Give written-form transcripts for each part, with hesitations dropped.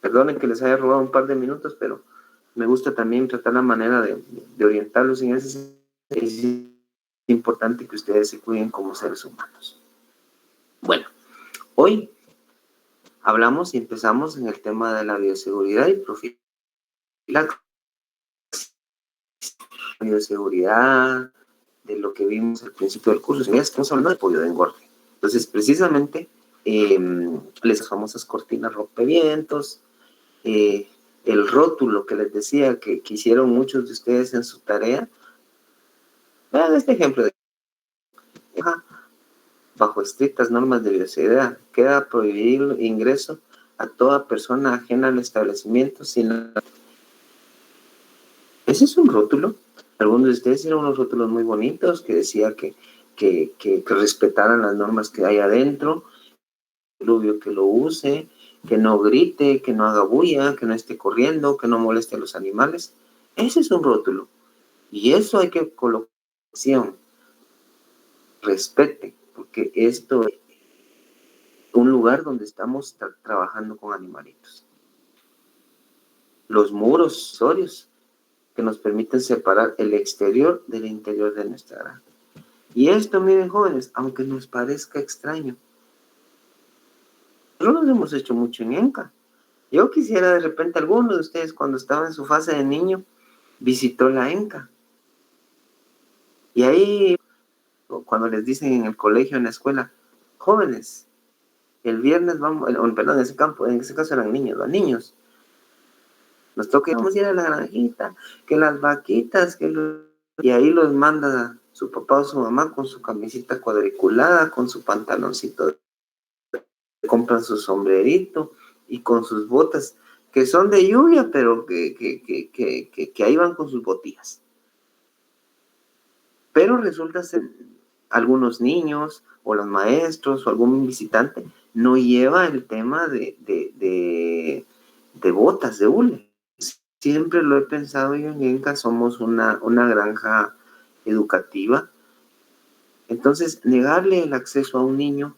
Perdonen que les haya robado un par de minutos, pero me gusta también tratar la manera de orientarlos en ese sentido. Es importante que ustedes se cuiden como seres humanos. Bueno, hoy hablamos y empezamos en el tema de la bioseguridad y profilaxis. Bioseguridad, de lo que vimos al principio del curso. Estamos hablando de pollo de engorde. Entonces, precisamente, las famosas cortinas rompevientos, el rótulo que les decía que hicieron muchos de ustedes en su tarea. Vean este ejemplo de bajo estrictas normas de bioseguridad, queda prohibido el ingreso a toda persona ajena al establecimiento sin... Ese es un rótulo. Algunos de ustedes eran unos rótulos muy bonitos que decía que respetaran las normas que hay adentro, que lo use, que no grite, que no haga bulla, que no esté corriendo, que no moleste a los animales. Ese es un rótulo. Y eso hay que colocar, respete, porque esto es un lugar donde estamos trabajando con animalitos. Los muros sorios que nos permiten separar el exterior del interior de nuestra granja. Y esto, miren jóvenes, aunque nos parezca extraño, nosotros lo hemos hecho mucho en ENCA. Yo quisiera de repente, alguno de ustedes cuando estaba en su fase de niño, visitó la ENCA. Y ahí, cuando les dicen en el colegio, en la escuela, jóvenes, el viernes vamos, perdón, en ese caso eran niños, los niños, nos toca vamos a ir a la granjita, que las vaquitas, y ahí los manda su papá o su mamá con su camisita cuadriculada, con su pantaloncito, compran su sombrerito y con sus botas, que son de lluvia, pero que ahí van con sus botillas. Pero resulta ser algunos niños o los maestros o algún visitante no lleva el tema de botas de hule. Siempre lo he pensado yo en ENCA, somos una granja educativa. Entonces, negarle el acceso a un niño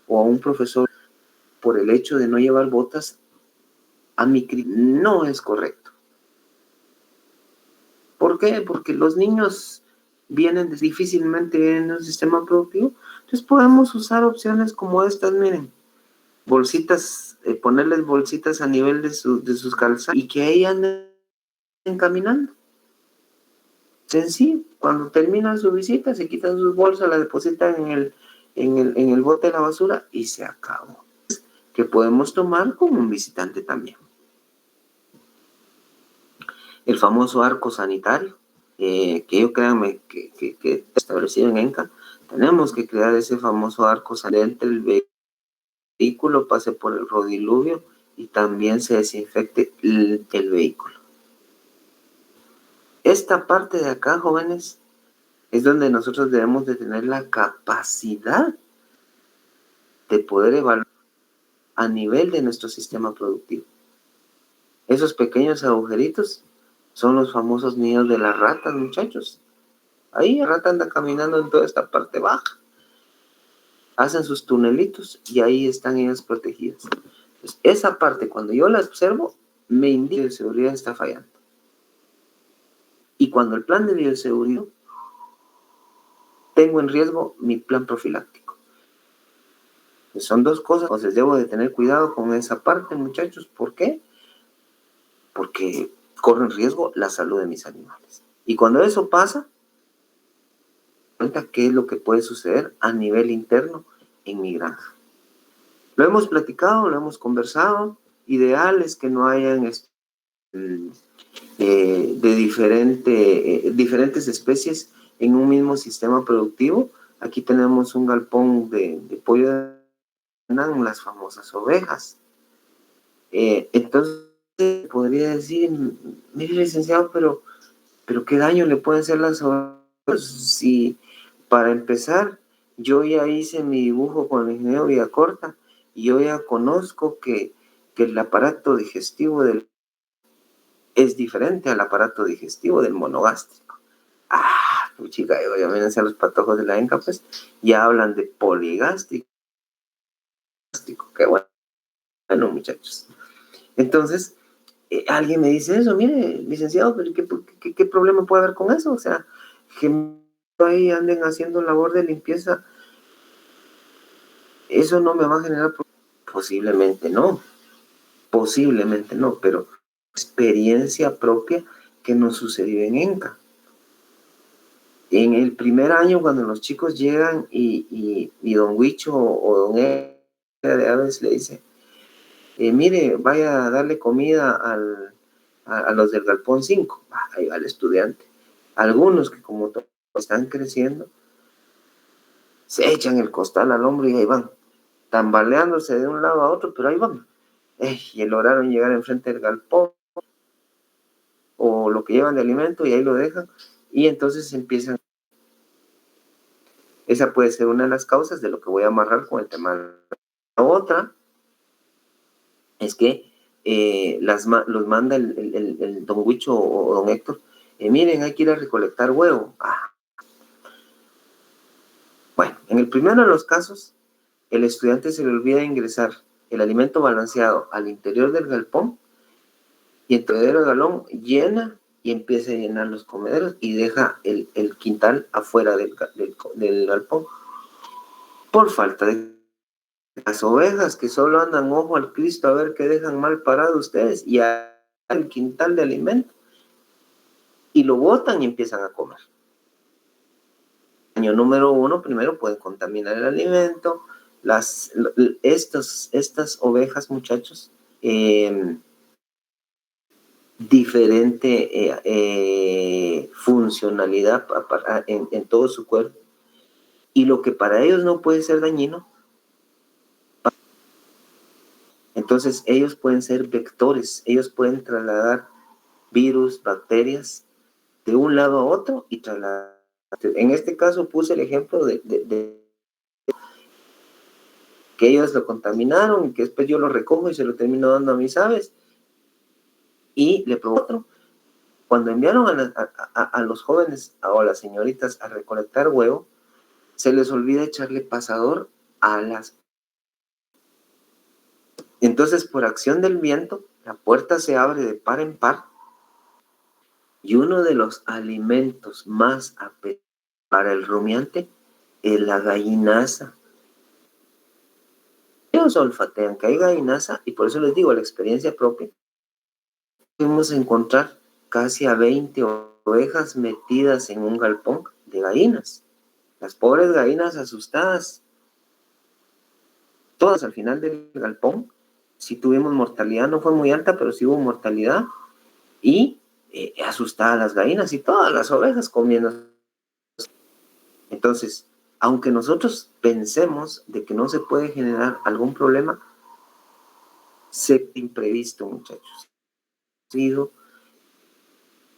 o a un profesor por el hecho de no llevar botas, a mi criterio, no es correcto. ¿Por qué? Porque los niños difícilmente vienen en un sistema productivo. Entonces podemos usar opciones como estas, miren, bolsitas, ponerles bolsitas a nivel de sus calzados y que ahí anden caminando. Sencillo, cuando terminan su visita, se quitan sus bolsas, las depositan en el bote de la basura y se acabó. Que podemos tomar como un visitante también. El famoso arco sanitario, que yo créanme que establecido en ENCA, tenemos que crear ese famoso arco sanitario, el vehículo pase por el rodiluvio y también se desinfecte el vehículo. Esta parte de acá, jóvenes, es donde nosotros debemos de tener la capacidad de poder evaluar a nivel de nuestro sistema productivo. Esos pequeños agujeritos son los famosos nidos de las ratas, muchachos. Ahí la rata anda caminando en toda esta parte baja. Hacen sus tunelitos y ahí están ellas protegidas. Entonces, esa parte, cuando yo la observo, me indica que la bioseguridad está fallando. Y cuando el plan de bioseguridad, tengo en riesgo mi plan profiláctico. Pues son dos cosas, entonces debo de tener cuidado con esa parte, muchachos. ¿Por qué? Porque corre en riesgo la salud de mis animales. Y cuando eso pasa, cuenta qué es lo que puede suceder a nivel interno en mi granja. Lo hemos platicado, lo hemos conversado. Ideal es que no hayan diferentes especies en un mismo sistema productivo. Aquí tenemos un galpón de pollo de las famosas ovejas. Entonces podría decir, mire licenciado, pero ¿qué daño le pueden hacer las ovejas? Si para empezar yo ya hice mi dibujo con el ingeniero Villacorta y yo ya conozco que el aparato digestivo es diferente al aparato digestivo del monogástrico. Pues chica, obviamente a los patojos de la ENCA, pues ya hablan de poligástrico. Qué bueno, muchachos. Entonces, alguien me dice eso, mire, licenciado, pero ¿qué problema puede haber con eso? O sea, que ahí anden haciendo labor de limpieza, eso no me va a generar problemas. Posiblemente no, pero experiencia propia que nos sucedió en ENCA. En el primer año, cuando los chicos llegan y don Huicho o don E de Aves le dice, mire, vaya a darle comida a los del Galpón 5. Ahí va el estudiante. Algunos que como están creciendo, se echan el costal al hombro y ahí van, tambaleándose de un lado a otro, pero ahí van. Y lograron llegar enfrente del galpón o lo que llevan de alimento y ahí lo dejan y entonces empiezan. Esa puede ser una de las causas de lo que voy a amarrar con el tema. La otra es que los manda el don Huicho o don Héctor, miren, hay que ir a recolectar huevo. Bueno, en el primero de los casos, el estudiante se le olvida ingresar el alimento balanceado al interior del galpón y el comedero de galón llena y empieza a llenar los comederos y deja el quintal afuera del galpón por falta de las ovejas que solo andan ojo al Cristo a ver qué dejan mal parado ustedes y al quintal de alimento y lo botan y empiezan a comer. Año número 1, primero pueden contaminar el alimento. Estas ovejas, muchachos, diferente funcionalidad en todo su cuerpo. Y lo que para ellos no puede ser dañino, entonces ellos pueden ser vectores, ellos pueden trasladar virus, bacterias de un lado a otro y trasladar. En este caso puse el ejemplo de que ellos lo contaminaron y que después yo lo recojo y se lo termino dando a mis aves y le probó otro. Cuando enviaron a los jóvenes o a las señoritas a recolectar huevo, se les olvida echarle pasador a las. Entonces, por acción del viento, la puerta se abre de par en par y uno de los alimentos más apetecidos para el rumiante es la gallinaza. Ellos olfatean que hay gallinaza y por eso les digo, la experiencia propia. Podemos encontrar casi a 20 ovejas metidas en un galpón de gallinas. Las pobres gallinas asustadas. Todas al final del galpón, sí tuvimos mortalidad, no fue muy alta, pero sí hubo mortalidad. Y asustadas las gallinas y todas las ovejas comiendo. Entonces, aunque nosotros pensemos de que no se puede generar algún problema, sé imprevisto, muchachos. Digo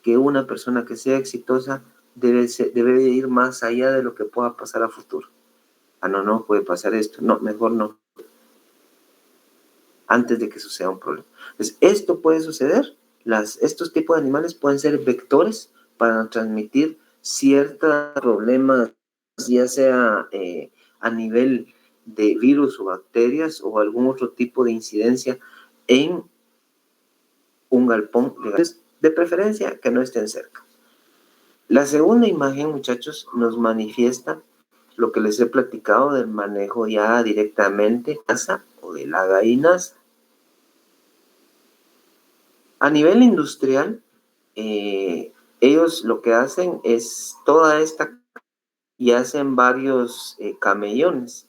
que una persona que sea exitosa debe ir más allá de lo que pueda pasar a futuro. No puede pasar esto. No, mejor no. Antes de que suceda un problema. Entonces, esto puede suceder. Estos tipos de animales pueden ser vectores para transmitir ciertos problemas, ya sea a nivel de virus o bacterias o algún otro tipo de incidencia en un galpón, de preferencia que no estén cerca. La segunda imagen, muchachos, nos manifiesta lo que les he platicado del manejo ya directamente o de la gallinaza. A nivel industrial, ellos lo que hacen es toda esta y hacen varios camellones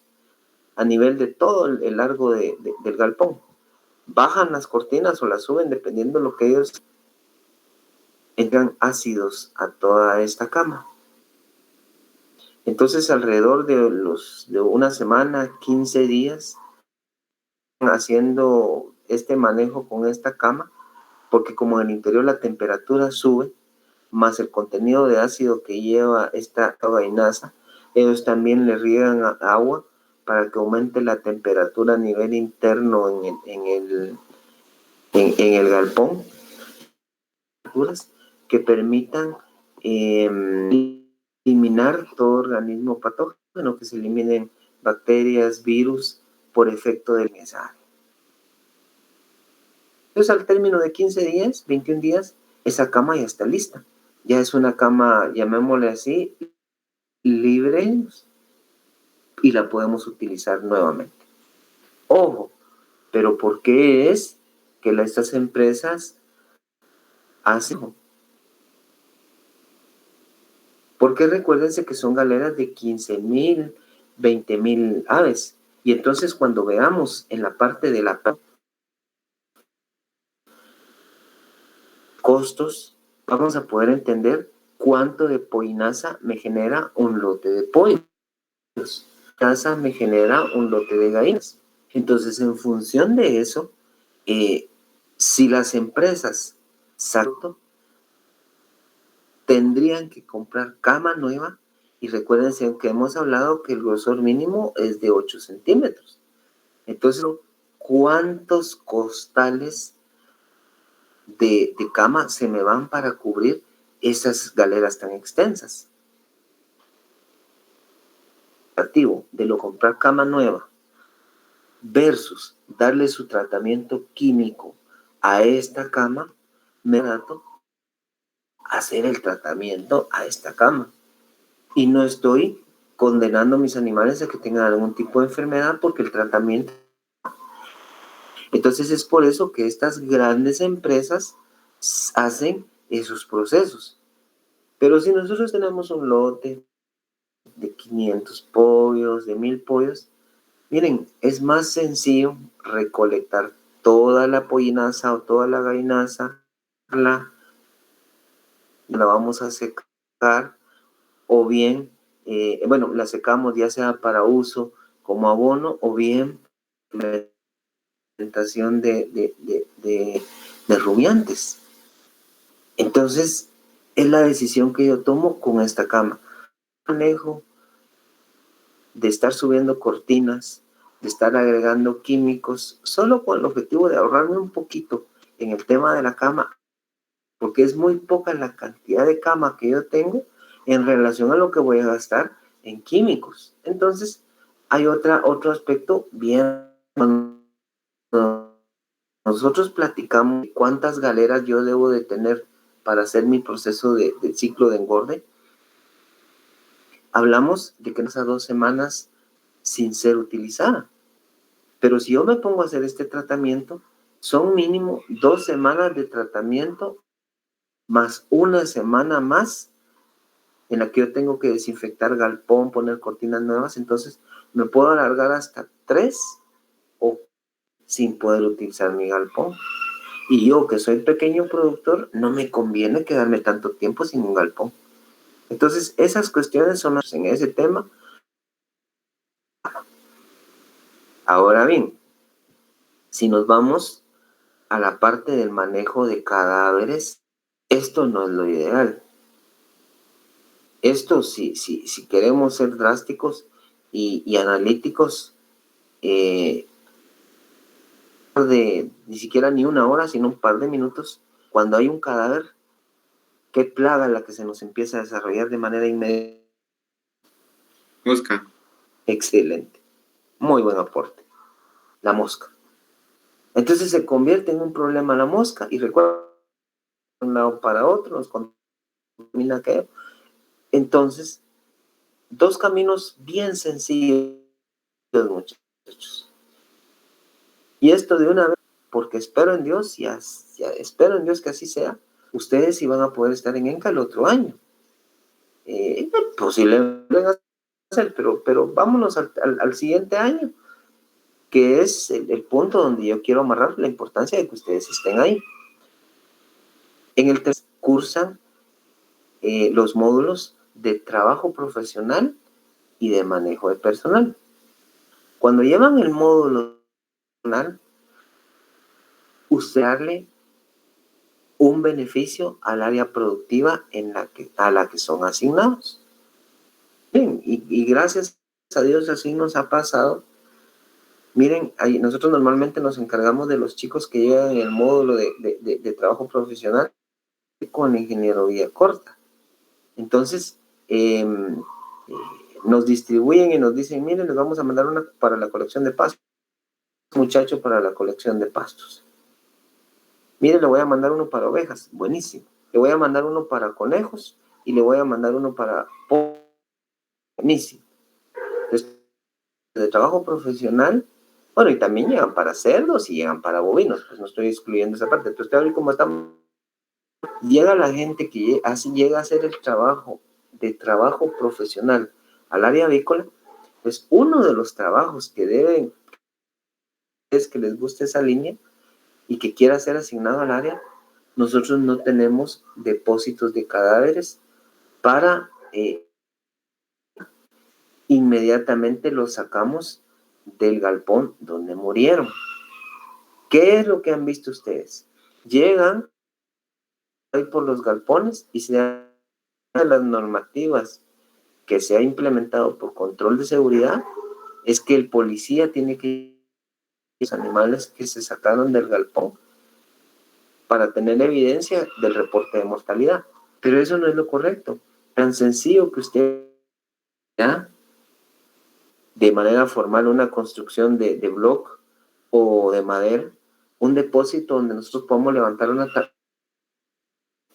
a nivel de todo el largo del galpón. Bajan las cortinas o las suben dependiendo de lo que ellos entran ácidos a toda esta cama. Entonces, alrededor de una semana, 15 días, haciendo este manejo con esta cama, porque como en el interior la temperatura sube, más el contenido de ácido que lleva esta gallinaza, ellos también le riegan agua para que aumente la temperatura a nivel interno en el galpón, que permitan eliminar todo organismo patógeno, que se eliminen bacterias, virus, por efecto del mensaje. Entonces, al término de 15 días, 21 días, esa cama ya está lista. Ya es una cama, llamémosle así, libre y la podemos utilizar nuevamente. Ojo, pero ¿por qué es que estas empresas hacen? Porque recuérdense que son galeras de 15,000, 20,000 aves. Y entonces cuando veamos en la parte de la costos, vamos a poder entender cuánto de pollinaza me genera un lote de pollos. Casa me genera un lote de gallinas. Entonces, en función de eso, si las empresas tendrían que comprar cama nueva, y recuérdense que hemos hablado que el grosor mínimo es de 8 centímetros. Entonces, ¿cuántos costales de cama se me van para cubrir esas galeras tan extensas? De lo comprar cama nueva versus darle su tratamiento químico a esta cama, me trato hacer el tratamiento a esta cama. Y no estoy condenando a mis animales a que tengan algún tipo de enfermedad porque el tratamiento. Entonces es por eso que estas grandes empresas hacen esos procesos. Pero si nosotros tenemos un lote de 500 pollos, de 1,000 pollos, miren, es más sencillo recolectar toda la pollinaza o toda la gallinaza, la vamos a secar o bien, la secamos ya sea para uso como abono o bien la alimentación de rumiantes. Entonces, es la decisión que yo tomo con esta cama. Manejo de estar subiendo cortinas, de estar agregando químicos, solo con el objetivo de ahorrarme un poquito en el tema de la cama, porque es muy poca la cantidad de cama que yo tengo en relación a lo que voy a gastar en químicos. Entonces, hay otro aspecto bien. Nosotros platicamos cuántas galeras yo debo de tener para hacer mi proceso de ciclo de engorde. Hablamos de que a 2 semanas sin ser utilizada. Pero si yo me pongo a hacer este tratamiento, son mínimo 2 semanas de tratamiento más una semana más en la que yo tengo que desinfectar galpón, poner cortinas nuevas. Entonces me puedo alargar hasta 3 o sin poder utilizar mi galpón. Y yo, que soy pequeño productor, no me conviene quedarme tanto tiempo sin un galpón. Entonces, esas cuestiones son en ese tema. Ahora bien, si nos vamos a la parte del manejo de cadáveres, esto no es lo ideal. Esto, si queremos ser drásticos y analíticos, ni siquiera ni una hora, sino un par de minutos, cuando hay un cadáver, qué plaga la que se nos empieza a desarrollar de manera inmediata. Mosca. Excelente. Muy buen aporte. La mosca. Entonces se convierte en un problema la mosca y recuerda de un lado para otro, nos contamina aquello. Entonces, 2 caminos bien sencillos, muchachos. Y esto de una vez, porque espero en Dios, espero en Dios que así sea, ustedes sí van a poder estar en ENCA el otro año. Posiblemente hacer, pero vámonos al siguiente año, que es el punto donde yo quiero amarrar la importancia de que ustedes estén ahí. En el tercer cursan los módulos de trabajo profesional y de manejo de personal. Cuando llevan el módulo personal, usarle un beneficio al área productiva a la que son asignados. Bien, y gracias a Dios así nos ha pasado. Miren, nosotros normalmente nos encargamos de los chicos que llegan en el módulo de trabajo profesional con ingeniería corta. Entonces, nos distribuyen y nos dicen, miren, les vamos a mandar una para la colección de pastos, muchacho para la colección de pastos. Mire, le voy a mandar uno para ovejas, buenísimo. Le voy a mandar uno para conejos y le voy a mandar uno para buenísimo. Entonces, de trabajo profesional, bueno, y también llegan para cerdos y llegan para bovinos, pues no estoy excluyendo esa parte. Entonces, ahorita como estamos, llega la gente que llega a hacer el trabajo de trabajo profesional al área avícola, pues uno de los trabajos que deben es que les guste esa línea y que quiera ser asignado al área. Nosotros no tenemos depósitos de cadáveres para inmediatamente los sacamos del galpón donde murieron. ¿Qué es lo que han visto ustedes? Llegan ahí por los galpones y se dan las normativas que se ha implementado por control de seguridad es que el policía tiene que los animales que se sacaron del galpón para tener evidencia del reporte de mortalidad. Pero eso no es lo correcto. Tan sencillo que usted ya de manera formal una construcción de block o de madera, un depósito donde nosotros podamos levantar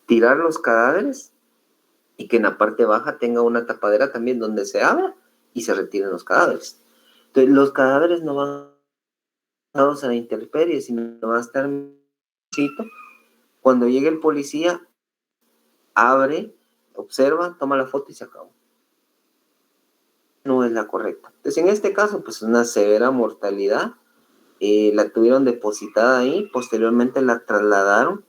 tirar los cadáveres y que en la parte baja tenga una tapadera también donde se abra y se retiren los cadáveres. Entonces, los cadáveres no van a la intemperie, sino van a estar cuando llegue el policía, abre, observa, toma la foto y se acabó. No es la correcta. Entonces, en este caso, pues una severa mortalidad. La tuvieron depositada ahí, posteriormente la trasladaron.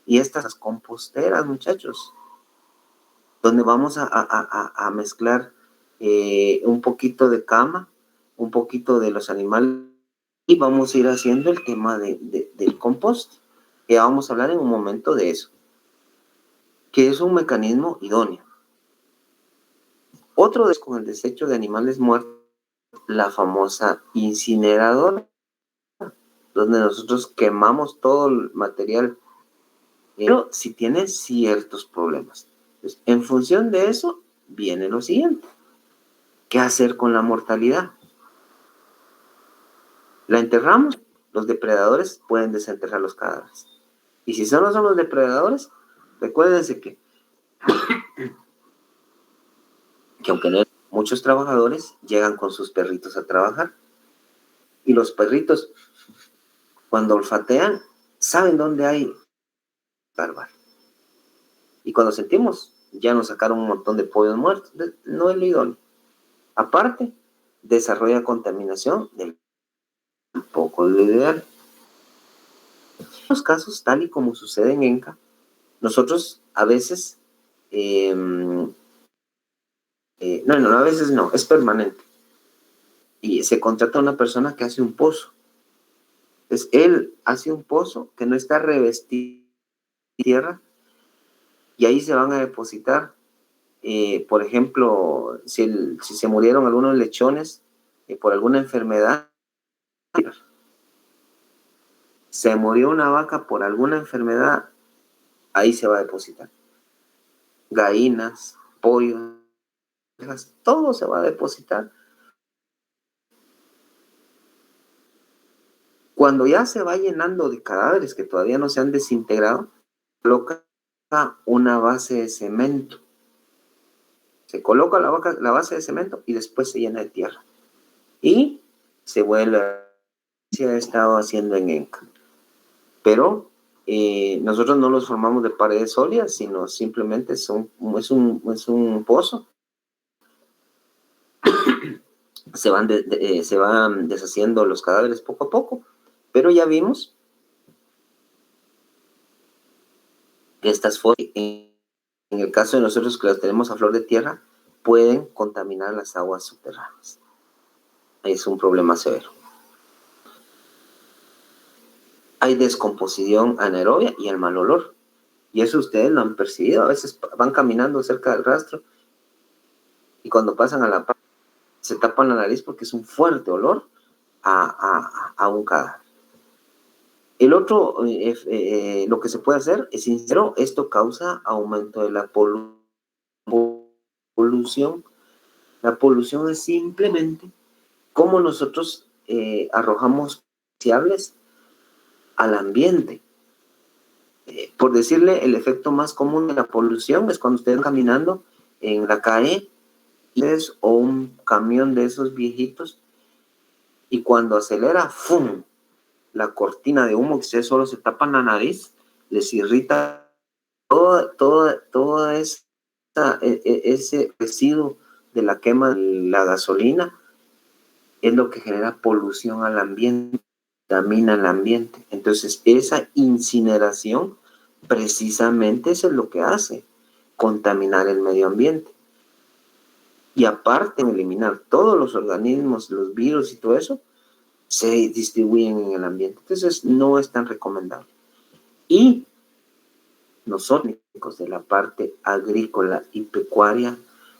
Y estas composteras, muchachos, donde vamos a mezclar un poquito de cama, un poquito de los animales, y vamos a ir haciendo el tema del compost. Ya vamos a hablar en un momento de eso, que es un mecanismo idóneo. Otro es con el desecho de animales muertos, la famosa incineradora, donde nosotros quemamos todo el material, pero si tiene ciertos problemas. Entonces, en función de eso, viene lo siguiente. ¿Qué hacer con la mortalidad? La enterramos, los depredadores pueden desenterrar los cadáveres. Y si solo son los depredadores, recuérdense que aunque no, muchos trabajadores llegan con sus perritos a trabajar. Y los perritos, cuando olfatean, saben dónde hay bárbaro. Y cuando sentimos, ya nos sacaron un montón de pollos muertos. No es lo idóneo. Aparte, desarrolla contaminación del poco lo ideal. En los casos, tal y como sucede en ENCA, nosotros a veces, no, a veces no, es permanente. Y se contrata a una persona que hace un pozo. Entonces, él hace un pozo que no está revestido de tierra y ahí se van a depositar, por ejemplo, si se murieron algunos lechones por alguna enfermedad, se murió una vaca por alguna enfermedad, ahí se va a depositar. Gallinas, pollos, todo se va a depositar. Cuando ya se va llenando de cadáveres que todavía no se han desintegrado, coloca una base de cemento. Se coloca la base de cemento y después se llena de tierra. Y se vuelve a se ha estado haciendo en ENCA. Pero nosotros no los formamos de paredes sólidas, sino simplemente es un pozo. Se van deshaciendo los cadáveres poco a poco, pero ya vimos que estas fosas, en el caso de nosotros que las tenemos a flor de tierra, pueden contaminar las aguas subterráneas. Es un problema severo. Hay descomposición anaerobia y el mal olor. Y eso ustedes lo han percibido. A veces van caminando cerca del rastro y cuando pasan a la parte se tapan la nariz porque es un fuerte olor a un cadáver. El otro, lo que se puede hacer es sincero, esto causa aumento de la polución. La polución es simplemente como nosotros arrojamos fiables al ambiente. Por decirle, el efecto más común de la polución es cuando ustedes van caminando en la calle o un camión de esos viejitos y cuando acelera, ¡fum!, la cortina de humo que ustedes solo se tapan la nariz, les irrita toda ese residuo de la quema de la gasolina, es lo que genera polución al ambiente, contamina el ambiente. Entonces, esa incineración precisamente eso es lo que hace, contaminar el medio ambiente. Y aparte de eliminar todos los organismos, los virus y todo eso, se distribuyen en el ambiente. Entonces, no es tan recomendable. Y nosotros, de la parte agrícola y pecuaria,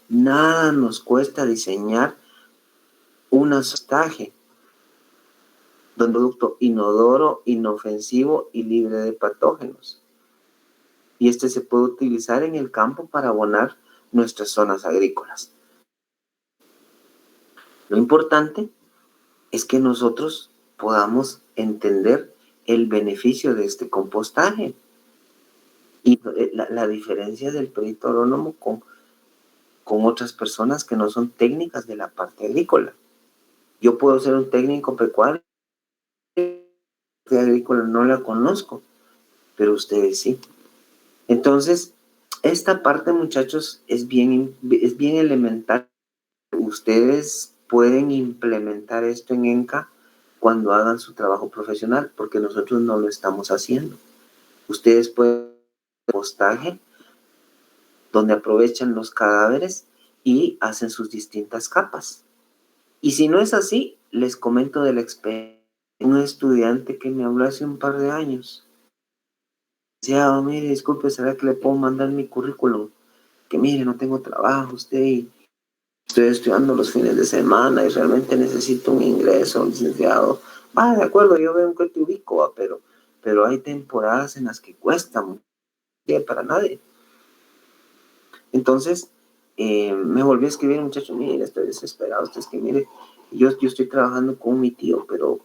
nada nos cuesta diseñar un azotaje de un producto inodoro, inofensivo y libre de patógenos. Y este se puede utilizar en el campo para abonar nuestras zonas agrícolas. Lo importante es que nosotros podamos entender el beneficio de este compostaje y la diferencia del perito agrónomo con otras personas que no son técnicas de la parte agrícola. Yo puedo ser un técnico pecuario, agrícola no la conozco, pero ustedes sí. Entonces, esta parte, muchachos, es bien elemental. Ustedes pueden implementar esto en ENCA cuando hagan su trabajo profesional, porque nosotros no lo estamos haciendo. Ustedes pueden hacer compostaje donde aprovechan los cadáveres y hacen sus distintas capas. Y si no es así, les comento de la experiencia de un estudiante que me habló hace un par de años. Decía, oh, mire, disculpe, ¿será que le puedo mandar mi currículum? Que mire, no tengo trabajo, estoy estudiando los fines de semana y realmente necesito un ingreso, licenciado. De acuerdo, yo veo que te ubico, pero hay temporadas en las que cuesta mucho para nadie. Entonces, me volví a escribir, muchacho, mire, estoy desesperado, usted es que mire, yo estoy trabajando con mi tío, pero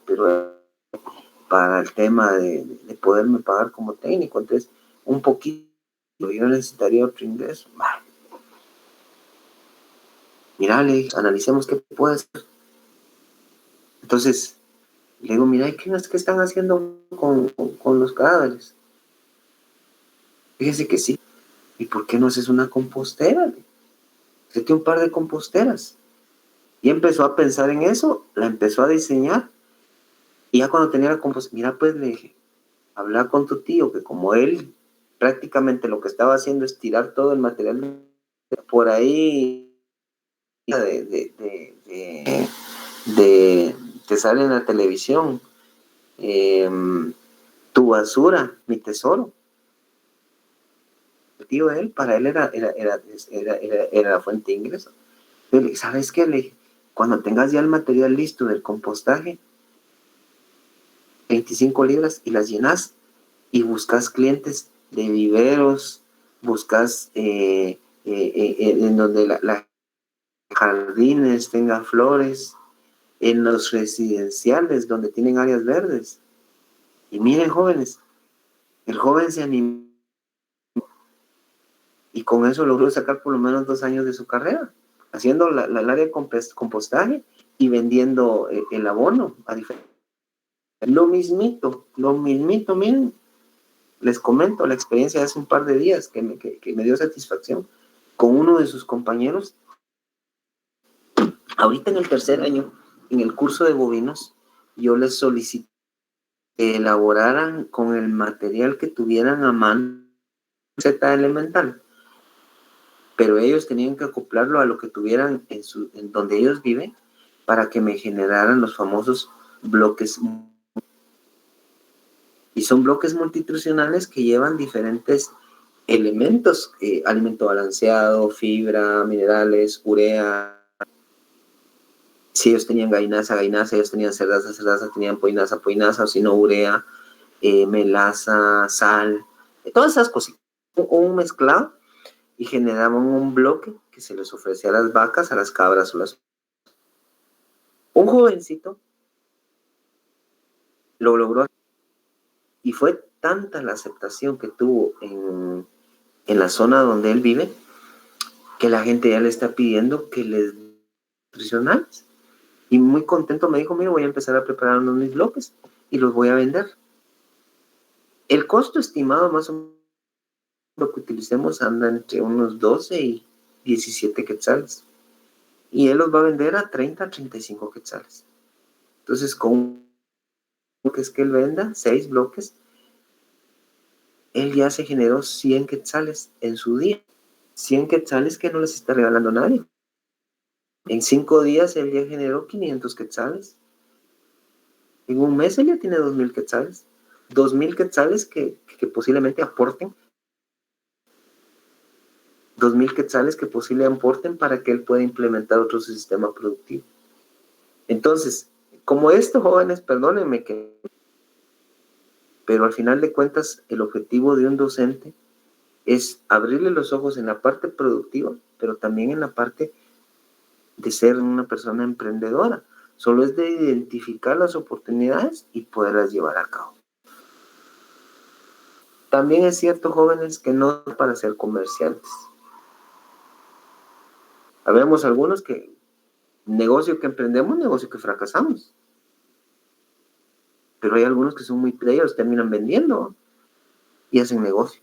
para el tema de poderme pagar como técnico, entonces, un poquito, yo necesitaría otro ingreso. Mira, analicemos qué puede hacer. Entonces, le digo, mira, ¿qué están haciendo con los cadáveres? Fíjese que sí. ¿Y por qué no haces una compostera? Se tiene un par de composteras. Y empezó a pensar en eso, la empezó a diseñar. Y ya cuando tenía la compostera, mira, pues le dije, habla con tu tío, que como él prácticamente lo que estaba haciendo es tirar todo el material por ahí que sale en la televisión. Tu basura, mi tesoro. El tío de él, para él era la fuente de ingreso. Pero, ¿sabes qué? Le dije, cuando tengas ya el material listo del compostaje, 25 libras y las llenas y buscas clientes de viveros, buscas en donde la jardines tenga flores, en los residenciales donde tienen áreas verdes. Y miren, jóvenes, el joven se animó y con eso logró sacar por lo menos 2 años de su carrera, haciendo la área de compostaje y vendiendo el abono a diferentes. Lo mismito, miren, les comento la experiencia de hace un par de días que me dio satisfacción con uno de sus compañeros. Ahorita en el 3er año, en el curso de bovinos, yo les solicité que elaboraran con el material que tuvieran a mano receta elemental, pero ellos tenían que acoplarlo a lo que tuvieran en donde ellos viven para que me generaran los famosos bloques. Y son bloques multinutricionales que llevan diferentes elementos, alimento balanceado, fibra, minerales, urea. Si ellos tenían gainaza, ellos tenían cerdaza, tenían poinaza, o si no, urea, melaza, sal, todas esas cositas. Un mezclado y generaban un bloque que se les ofrecía a las vacas, a las cabras o las... Un jovencito lo logró. Y fue tanta la aceptación que tuvo en la zona donde él vive, que la gente ya le está pidiendo que les nutricionales. Y muy contento me dijo, mira, voy a empezar a preparar unos mis bloques y los voy a vender. El costo estimado más o menos lo que utilicemos anda entre unos 12 y 17 quetzales. Y él los va a vender a 30, 35 quetzales. Entonces, con bloques que él venda, 6 bloques, él ya se generó 100 quetzales en su día. 100 quetzales que no les está regalando nadie. En 5 días él ya generó 500 quetzales. En un mes él ya tiene 2,000 quetzales. 2,000 quetzales que posiblemente aporten. 2,000 quetzales que posiblemente aporten para que él pueda implementar otro sistema productivo. Entonces, como esto, jóvenes, perdónenme pero al final de cuentas, el objetivo de un docente es abrirle los ojos en la parte productiva, pero también en la parte de ser una persona emprendedora. Solo es de identificar las oportunidades y poderlas llevar a cabo. También es cierto, jóvenes, que no es para ser comerciantes. Habemos algunos que negocio que emprendemos, negocio que fracasamos. Pero hay algunos que son muy players, terminan vendiendo y hacen negocio.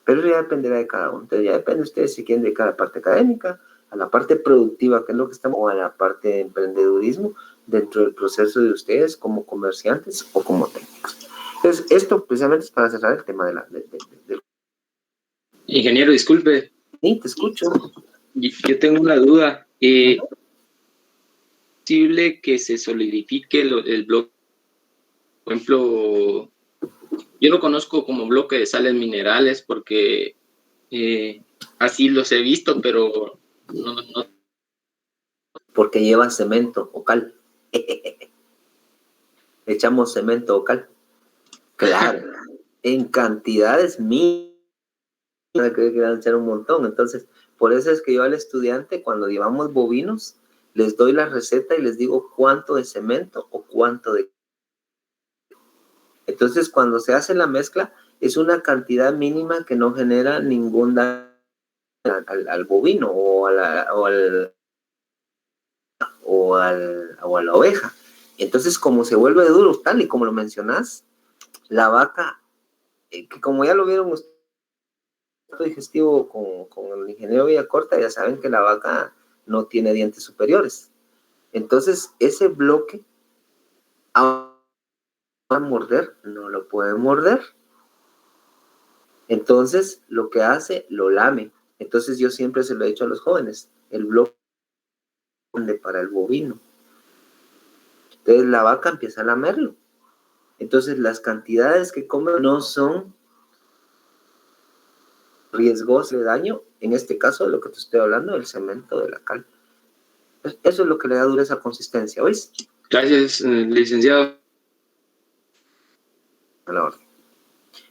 Pero ya dependerá de cada uno. Entonces ya depende de ustedes si quieren dedicar a la parte académica, a la parte productiva, que es lo que estamos, o a la parte de emprendedurismo dentro del proceso de ustedes como comerciantes o como técnicos. Entonces, esto precisamente es para cerrar el tema de del... Ingeniero, disculpe. Sí, te escucho. Yo tengo una duda. ¿Es posible que se solidifique el bloque? Por ejemplo, yo lo conozco como bloque de sales minerales porque así los he visto, pero no. Porque lleva cemento o cal. Echamos cemento o cal. Claro, en cantidades mínimas, que van a echar un montón. Entonces, por eso es que yo al estudiante, cuando llevamos bovinos, les doy la receta y les digo cuánto de cemento o cuánto de... Entonces, cuando se hace la mezcla, es una cantidad mínima que no genera ningún daño al bovino o a la oveja. Entonces, como se vuelve duro, tal y como lo mencionás, la vaca, que como ya lo vieron ustedes, digestivo con el ingeniero Villacorta, ya saben que la vaca no tiene dientes superiores. Entonces, ese bloque a morder, no lo puede morder. Entonces, lo que hace, lo lame. Entonces, yo siempre se lo he dicho a los jóvenes, el bloque para el bovino. Entonces, la vaca empieza a lamerlo. Entonces, las cantidades que come no son riesgos de daño, en este caso, de lo que te estoy hablando, del cemento, de la cal. Eso es lo que le da dureza, consistencia, ¿oís? Gracias, licenciado. A la orden.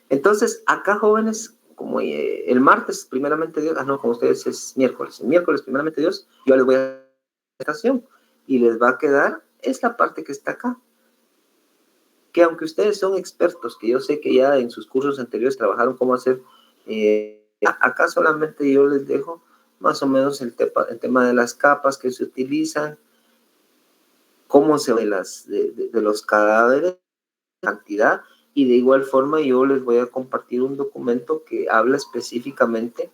Entonces, acá, jóvenes, como el martes, primeramente Dios, como ustedes es miércoles. El miércoles, primeramente Dios, yo les voy a dar presentación y les va a quedar esta parte que está acá. Que aunque ustedes son expertos, que yo sé que ya en sus cursos anteriores trabajaron cómo hacer, acá solamente yo les dejo más o menos el tema de las capas que se utilizan, cómo se ve de los cadáveres, cantidad, y de igual forma yo les voy a compartir un documento que habla específicamente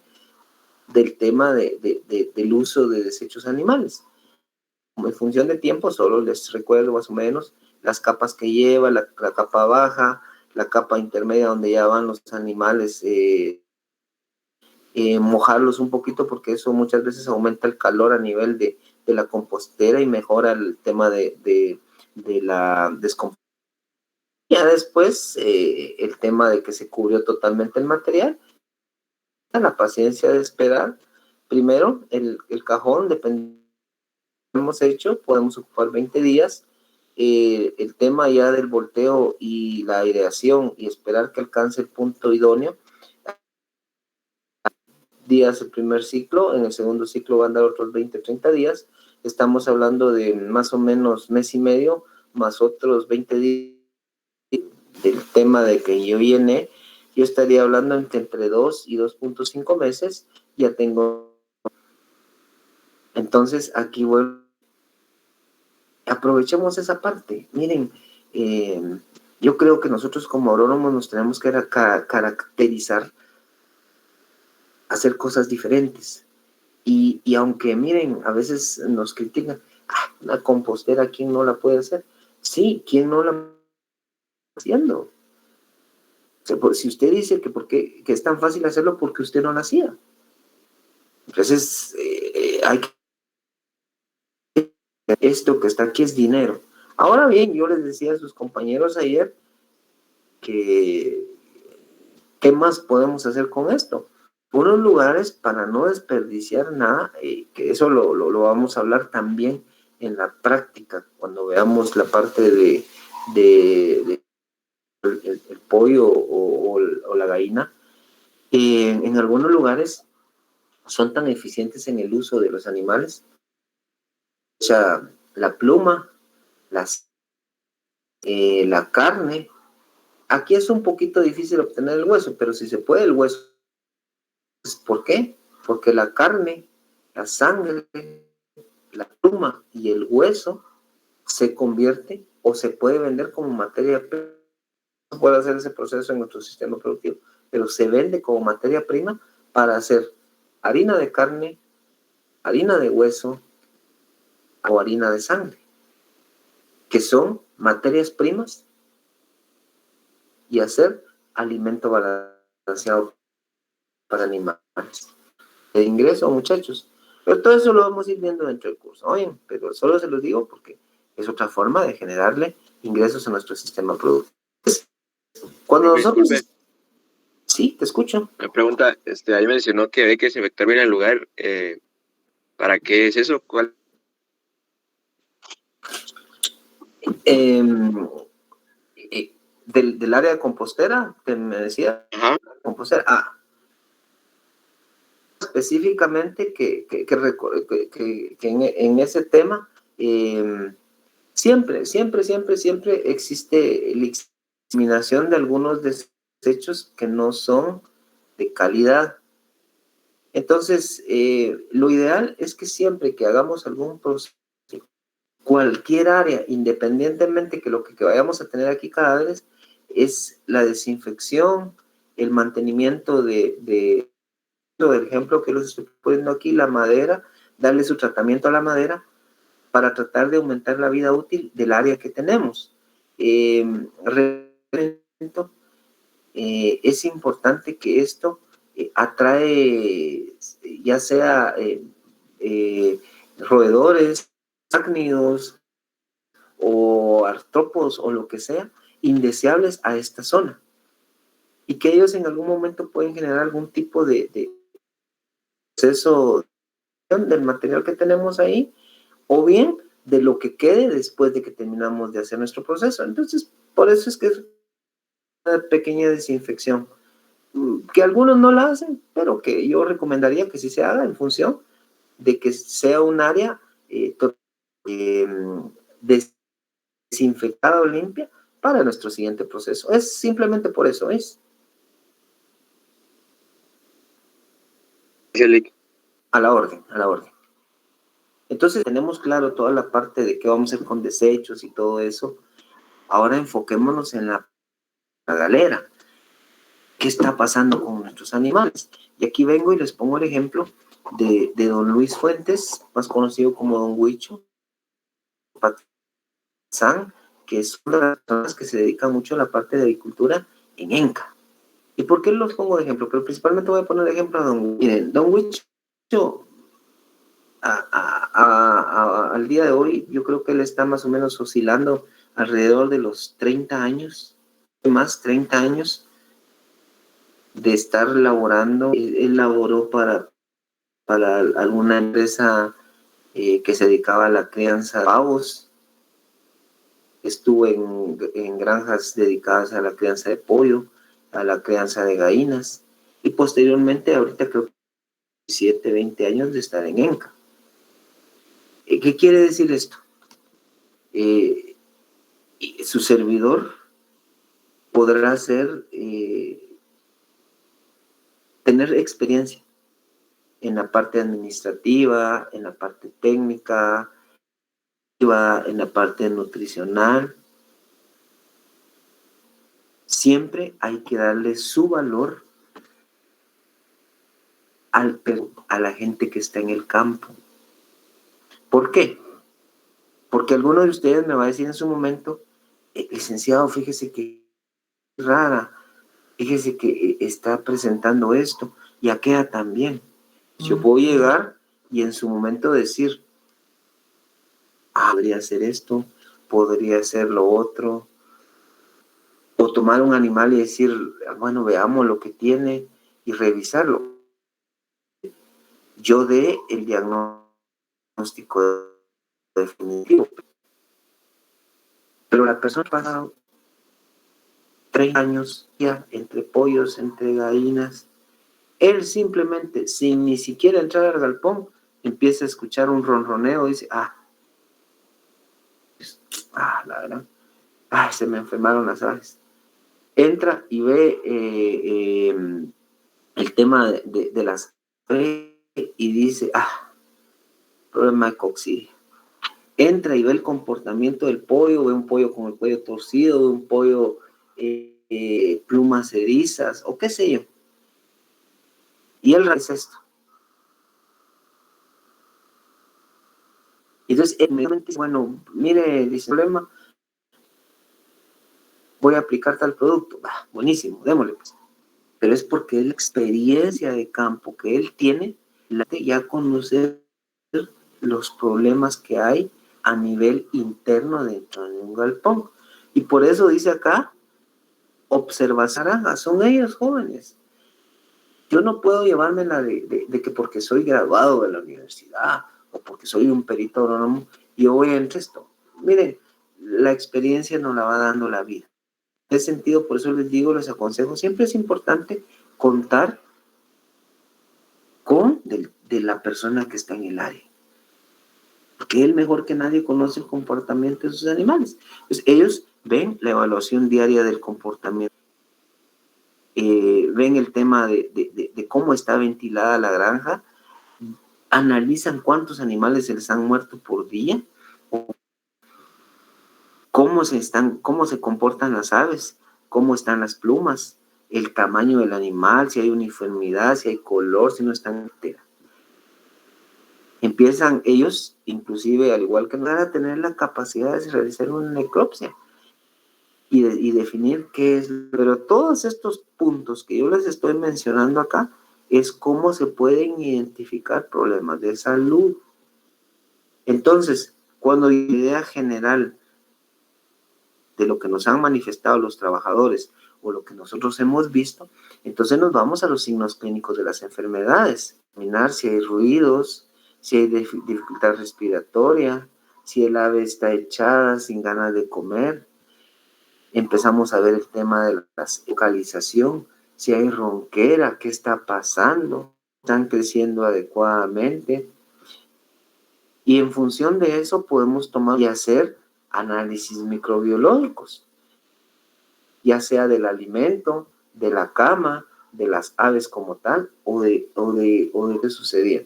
del tema del uso de desechos animales. En función de tiempo, solo les recuerdo más o menos las capas que lleva, la capa baja, la capa intermedia donde ya van los animales, mojarlos un poquito porque eso muchas veces aumenta el calor a nivel de la compostera y mejora el tema de la descomposición. Ya después el tema de que se cubrió totalmente el material, la paciencia de esperar. Primero el cajón, depende hemos hecho, podemos ocupar 20 días. El tema ya del volteo y la aireación y esperar que alcance el punto idóneo. Días el primer ciclo, en el segundo ciclo van a dar otros 20, 30 días. Estamos hablando de más o menos mes y medio, más otros 20 días del tema de que yo llené, yo estaría hablando entre 2 y 2.5 meses, ya tengo. Entonces, aquí vuelvo. Aprovechemos esa parte. Miren, yo creo que nosotros como agrónomos nos tenemos que caracterizar, hacer cosas diferentes. Y aunque, miren, a veces nos critican, una compostera, ¿quién no la puede hacer? Sí, ¿quién no la está haciendo? Si usted dice que es tan fácil hacerlo, porque usted no lo hacía. Entonces, hay que... Esto que está aquí es dinero. Ahora bien, yo les decía a sus compañeros ayer que ¿qué más podemos hacer con esto? Unos lugares para no desperdiciar nada, que eso lo vamos a hablar también en la práctica, cuando veamos la parte de el pollo o la gallina. En algunos lugares son tan eficientes en el uso de los animales. O sea, la pluma, la carne. Aquí es un poquito difícil obtener el hueso, pero si se puede el hueso. ¿Por qué? Porque la carne, la sangre, la pluma y el hueso se convierte o se puede vender como materia prima. No puede hacer ese proceso en nuestro sistema productivo, pero se vende como materia prima para hacer harina de carne, harina de hueso o harina de sangre, que son materias primas, y hacer alimento balanceado para animales. De ingreso, muchachos. Pero todo eso lo vamos a ir viendo dentro del curso. Oye, pero solo se los digo porque es otra forma de generarle ingresos a nuestro sistema productivo. Cuando nosotros... Sí, te escucho. Me pregunta, ahí mencionó que hay que desinfectar bien el lugar. ¿Para qué es eso? ¿Cuál? Del área de compostera, que me decía. Ajá. Compostera. Específicamente que en ese tema siempre existe la eliminación de algunos desechos que no son de calidad. Entonces, lo ideal es que siempre que hagamos algún proceso, cualquier área, independientemente que lo que vayamos a tener aquí cada vez, es la desinfección, el mantenimiento del ejemplo que los estoy poniendo aquí, la madera, darle su tratamiento a la madera para tratar de aumentar la vida útil del área que tenemos. Es importante que esto atrae ya sea roedores, arácnidos o artrópodos o lo que sea, indeseables a esta zona, y que ellos en algún momento pueden generar algún tipo de proceso del material que tenemos ahí, o bien de lo que quede después de que terminamos de hacer nuestro proceso. Entonces, por eso es que es una pequeña desinfección, que algunos no la hacen, pero que yo recomendaría que sí se haga en función de que sea un área desinfectada o limpia para nuestro siguiente proceso. Es simplemente por eso, ¿es? A la orden, a la orden. Entonces tenemos claro toda la parte de qué vamos a hacer con desechos y todo eso. Ahora enfoquémonos en la galera. ¿Qué está pasando con nuestros animales? Y aquí vengo y les pongo el ejemplo de don Luis Fuentes, más conocido como don Huicho Patán, que es una de las personas que se dedica mucho a la parte de agricultura en Enca. ¿Y por qué los pongo de ejemplo? Pero principalmente voy a poner de ejemplo a don Huicho. Miren, don Huicho, al día de hoy, yo creo que él está más o menos oscilando alrededor de los 30 años, más 30 años, de estar laborando. Él laboró para alguna empresa que se dedicaba a la crianza de pavos. Estuvo en granjas dedicadas a la crianza de pollo, a la crianza de gallinas, y posteriormente, ahorita creo que 17, 20 años de estar en Enca. ¿Qué quiere decir esto? Su servidor podrá ser tener experiencia en la parte administrativa, en la parte técnica, en la parte nutricional. Siempre hay que darle su valor a la gente que está en el campo. ¿Por qué? Porque alguno de ustedes me va a decir en su momento, licenciado, fíjese que es rara, fíjese que está presentando esto y aquella también. Yo puedo llegar y en su momento decir, podría hacer esto, podría hacer lo otro, o tomar un animal y decir, bueno, veamos lo que tiene y revisarlo. Yo dé el diagnóstico definitivo, pero la persona ha pasado 30 años ya entre pollos, entre gallinas. Él simplemente, sin ni siquiera entrar al galpón, empieza a escuchar un ronroneo y dice, la verdad, se me enfermaron las aves. Entra y ve el tema de las aves y dice, problema de coccidia. Entra y ve el comportamiento del pollo, ve un pollo con el cuello torcido, ve un pollo plumas erizas, o qué sé yo. Y él es esto. Y entonces, inmediatamente, bueno, mire, dice, problema, voy a aplicar tal producto. Buenísimo, démosle pues. Pero es porque es la experiencia de campo que él tiene, ya conocer los problemas que hay a nivel interno dentro de un galpón. Y por eso dice acá, observa zarangas, son ellos jóvenes. Yo no puedo llevármela de que porque soy graduado de la universidad o porque soy un perito agrónomo, yo voy a entrar esto. Miren, la experiencia nos la va dando la vida. En ese sentido, por eso les digo, les aconsejo, siempre es importante contar con de la persona que está en el área. Porque él mejor que nadie conoce el comportamiento de sus animales. Pues ellos ven la evaluación diaria del comportamiento, ven el tema de cómo está ventilada la granja, analizan cuántos animales se les han muerto por día, cómo se comportan las aves, cómo están las plumas, el tamaño del animal, si hay uniformidad, si hay color, si no están entera. Empiezan ellos, inclusive al igual que nosotros, a tener la capacidad de realizar una necropsia y definir qué es. Pero todos estos puntos que yo les estoy mencionando acá es cómo se pueden identificar problemas de salud. Entonces, cuando la idea general de lo que nos han manifestado los trabajadores o lo que nosotros hemos visto, entonces nos vamos a los signos clínicos de las enfermedades, mirar si hay ruidos, si hay dificultad respiratoria, si el ave está echada sin ganas de comer. Empezamos a ver el tema de la localización, si hay ronquera, qué está pasando, están creciendo adecuadamente. Y en función de eso podemos tomar y hacer análisis microbiológicos, ya sea del alimento, de la cama, de las aves como tal, o de qué sucedía.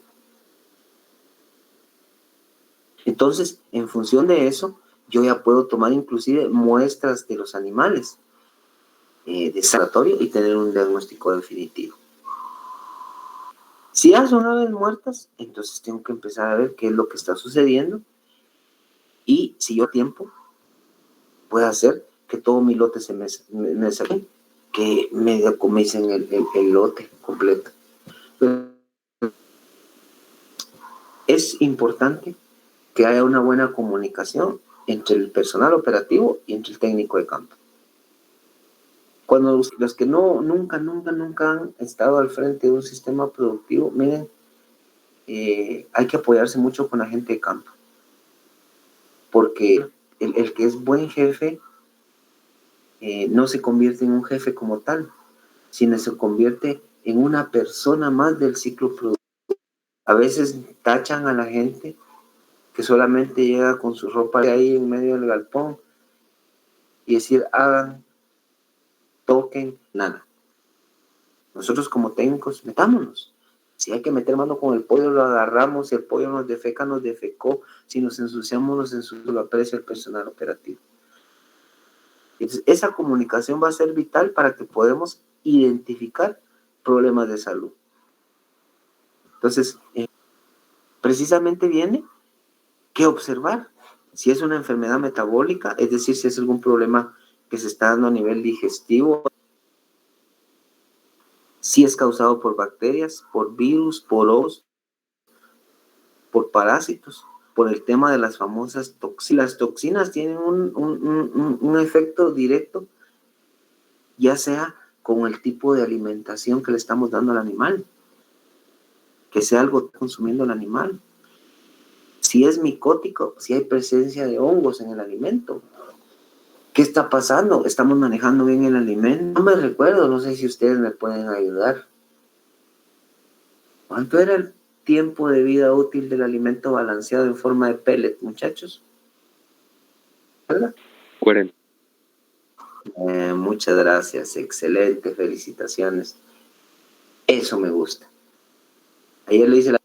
Entonces, en función de eso, yo ya puedo tomar inclusive muestras de los animales de laboratorio y tener un diagnóstico definitivo. Si ya son aves muertas, entonces tengo que empezar a ver qué es lo que está sucediendo y si yo tiempo puedo hacer que todo mi lote se me saque, que me decomisen el lote completo. Pero es importante que haya una buena comunicación entre el personal operativo y entre el técnico de campo. Cuando los que nunca han estado al frente de un sistema productivo, miren, hay que apoyarse mucho con la gente de campo. Porque el que es buen jefe no se convierte en un jefe como tal, sino se convierte en una persona más del ciclo productivo. A veces tachan a la gente que solamente llega con su ropa ahí en medio del galpón y decir, hagan toquen, nada. Nosotros como técnicos, metámonos. Si hay que meter mano con el pollo, lo agarramos. Si el pollo nos defeca, nos defecó. Si nos ensuciamos, nos ensuciamos, lo aprecia el personal operativo. Entonces, esa comunicación va a ser vital para que podamos identificar problemas de salud. Entonces, precisamente viene que observar si es una enfermedad metabólica, es decir, si es algún problema que se está dando a nivel digestivo, si es causado por bacterias, por virus, por hongos, por parásitos, por el tema de las famosas toxinas. Las toxinas tienen un efecto directo, ya sea con el tipo de alimentación que le estamos dando al animal, que sea algo consumiendo el animal. Si es micótico, si hay presencia de hongos en el alimento. ¿Qué está pasando? ¿Estamos manejando bien el alimento? No me recuerdo, no sé si ustedes me pueden ayudar. ¿Cuánto era el tiempo de vida útil del alimento balanceado en forma de pellet, muchachos? ¿Verdad? 40. Muchas gracias, excelente, felicitaciones. Eso me gusta. Ayer le hice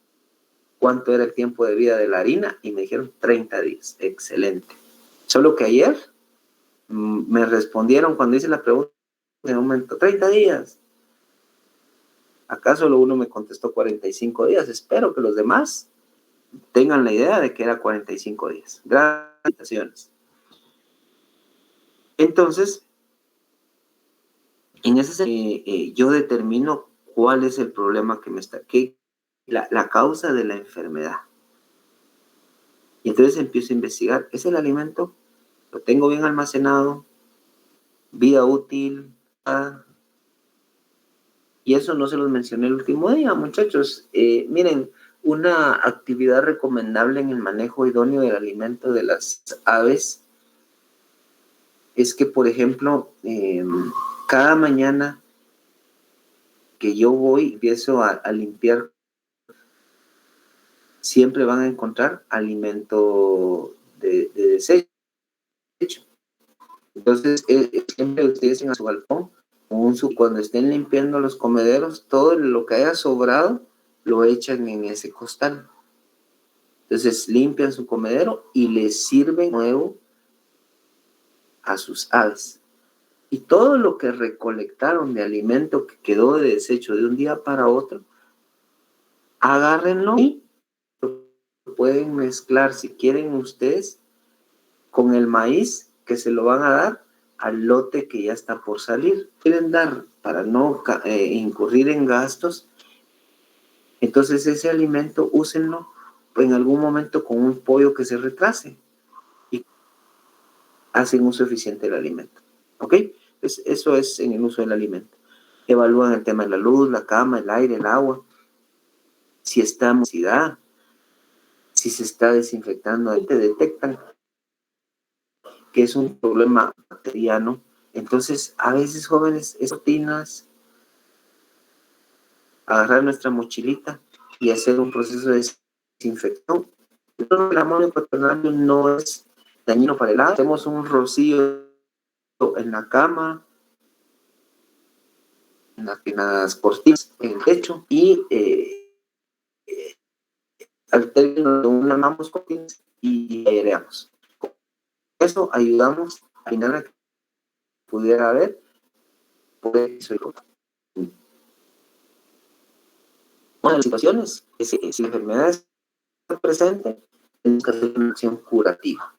cuánto era el tiempo de vida de la harina y me dijeron 30 días. Excelente. Solo que ayer me respondieron cuando hice la pregunta de momento, 30 días. Acá solo uno me contestó 45 días. Espero que los demás tengan la idea de que era 45 días. Gracias. Entonces, en ese yo determino cuál es el problema que me está, la causa de la enfermedad. Y entonces empiezo a investigar, ¿es el alimento? ¿Lo tengo bien almacenado? ¿Vida útil? Y eso no se los mencioné el último día, muchachos. Miren, una actividad recomendable en el manejo idóneo del alimento de las aves es que, por ejemplo, cada mañana que yo voy, empiezo a limpiar, siempre van a encontrar alimento de desecho. Entonces, siempre ustedes en su galpón, cuando estén limpiando los comederos, todo lo que haya sobrado lo echan en ese costal. Entonces, limpian su comedero y les sirven nuevo a sus aves. Y todo lo que recolectaron de alimento que quedó de desecho de un día para otro, agárrenlo y lo pueden mezclar, si quieren ustedes, con el maíz que se lo van a dar al lote que ya está por salir. Quieren dar para no incurrir en gastos. Entonces ese alimento úsenlo en algún momento con un pollo que se retrase y hacen uso eficiente del alimento. ¿Ok? Pues eso es en el uso del alimento. Evalúan el tema de la luz, la cama, el aire, el agua. Si está en humedad, si se está desinfectando, te detectan que es un problema bacteriano. Entonces, a veces, jóvenes, es rutinas, agarrar nuestra mochilita y hacer un proceso de desinfección. El amonio cuaternario no es dañino para el agua. Hacemos un rocío en la cama, en las cortinas, en el techo, y al término de una lavamos cortinas y aireamos. Con eso ayudamos a que pudiera haber por eso. Una de las situaciones es que si la enfermedad está presente, tenemos que hacer una acción curativa.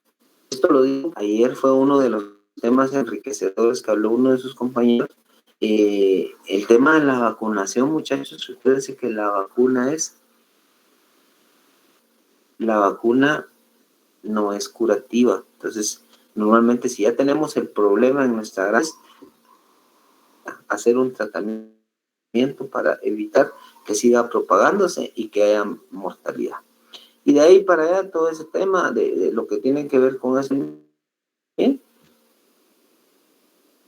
Esto lo digo, ayer fue uno de los temas enriquecedores que habló uno de sus compañeros. El tema de la vacunación, muchachos, recuérdense que la vacuna no es curativa. Entonces, normalmente si ya tenemos el problema en nuestra grasa, hacer un tratamiento para evitar que siga propagándose y que haya mortalidad. Y de ahí para allá todo ese tema de lo que tiene que ver con eso. ¿Bien?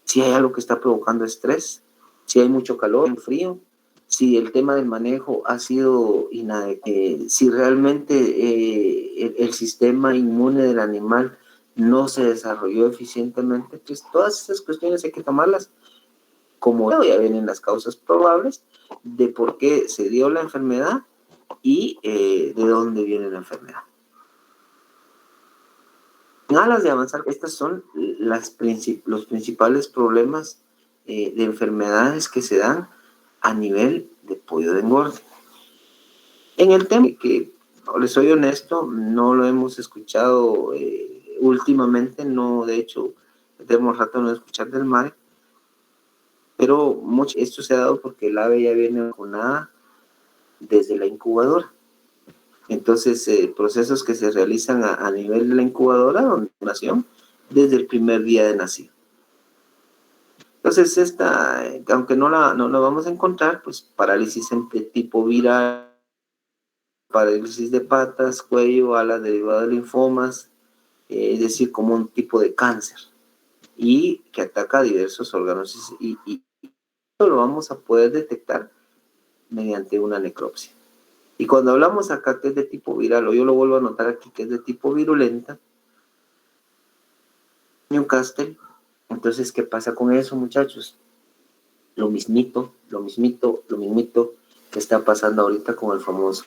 Si hay algo que está provocando estrés, si hay mucho calor, frío, si el tema del manejo ha sido inadecuado, si realmente el sistema inmune del animal no se desarrolló eficientemente, pues todas esas cuestiones hay que tomarlas como ya vienen las causas probables de por qué se dio la enfermedad y de dónde viene la enfermedad. En alas de avanzar, estos son los principales problemas de enfermedades que se dan a nivel de pollo de engorde. En el tema que, les soy honesto, no lo hemos escuchado últimamente, no, de hecho, tenemos rato no escuchar del MARE, pero esto se ha dado porque el ave ya viene vacunada desde la incubadora. Entonces, procesos que se realizan a nivel de la incubadora, donde nació, desde el primer día de nacido. Entonces, esta, aunque no la vamos a encontrar, pues parálisis de tipo viral, parálisis de patas, cuello, alas derivada de linfomas, es decir, como un tipo de cáncer, y que ataca a diversos órganos, y esto lo vamos a poder detectar mediante una necropsia. Y cuando hablamos acá que es de tipo viral, o yo lo vuelvo a anotar aquí que es de tipo virulenta, Newcastle, entonces, ¿qué pasa con eso, muchachos? Lo mismito que está pasando ahorita con el famoso,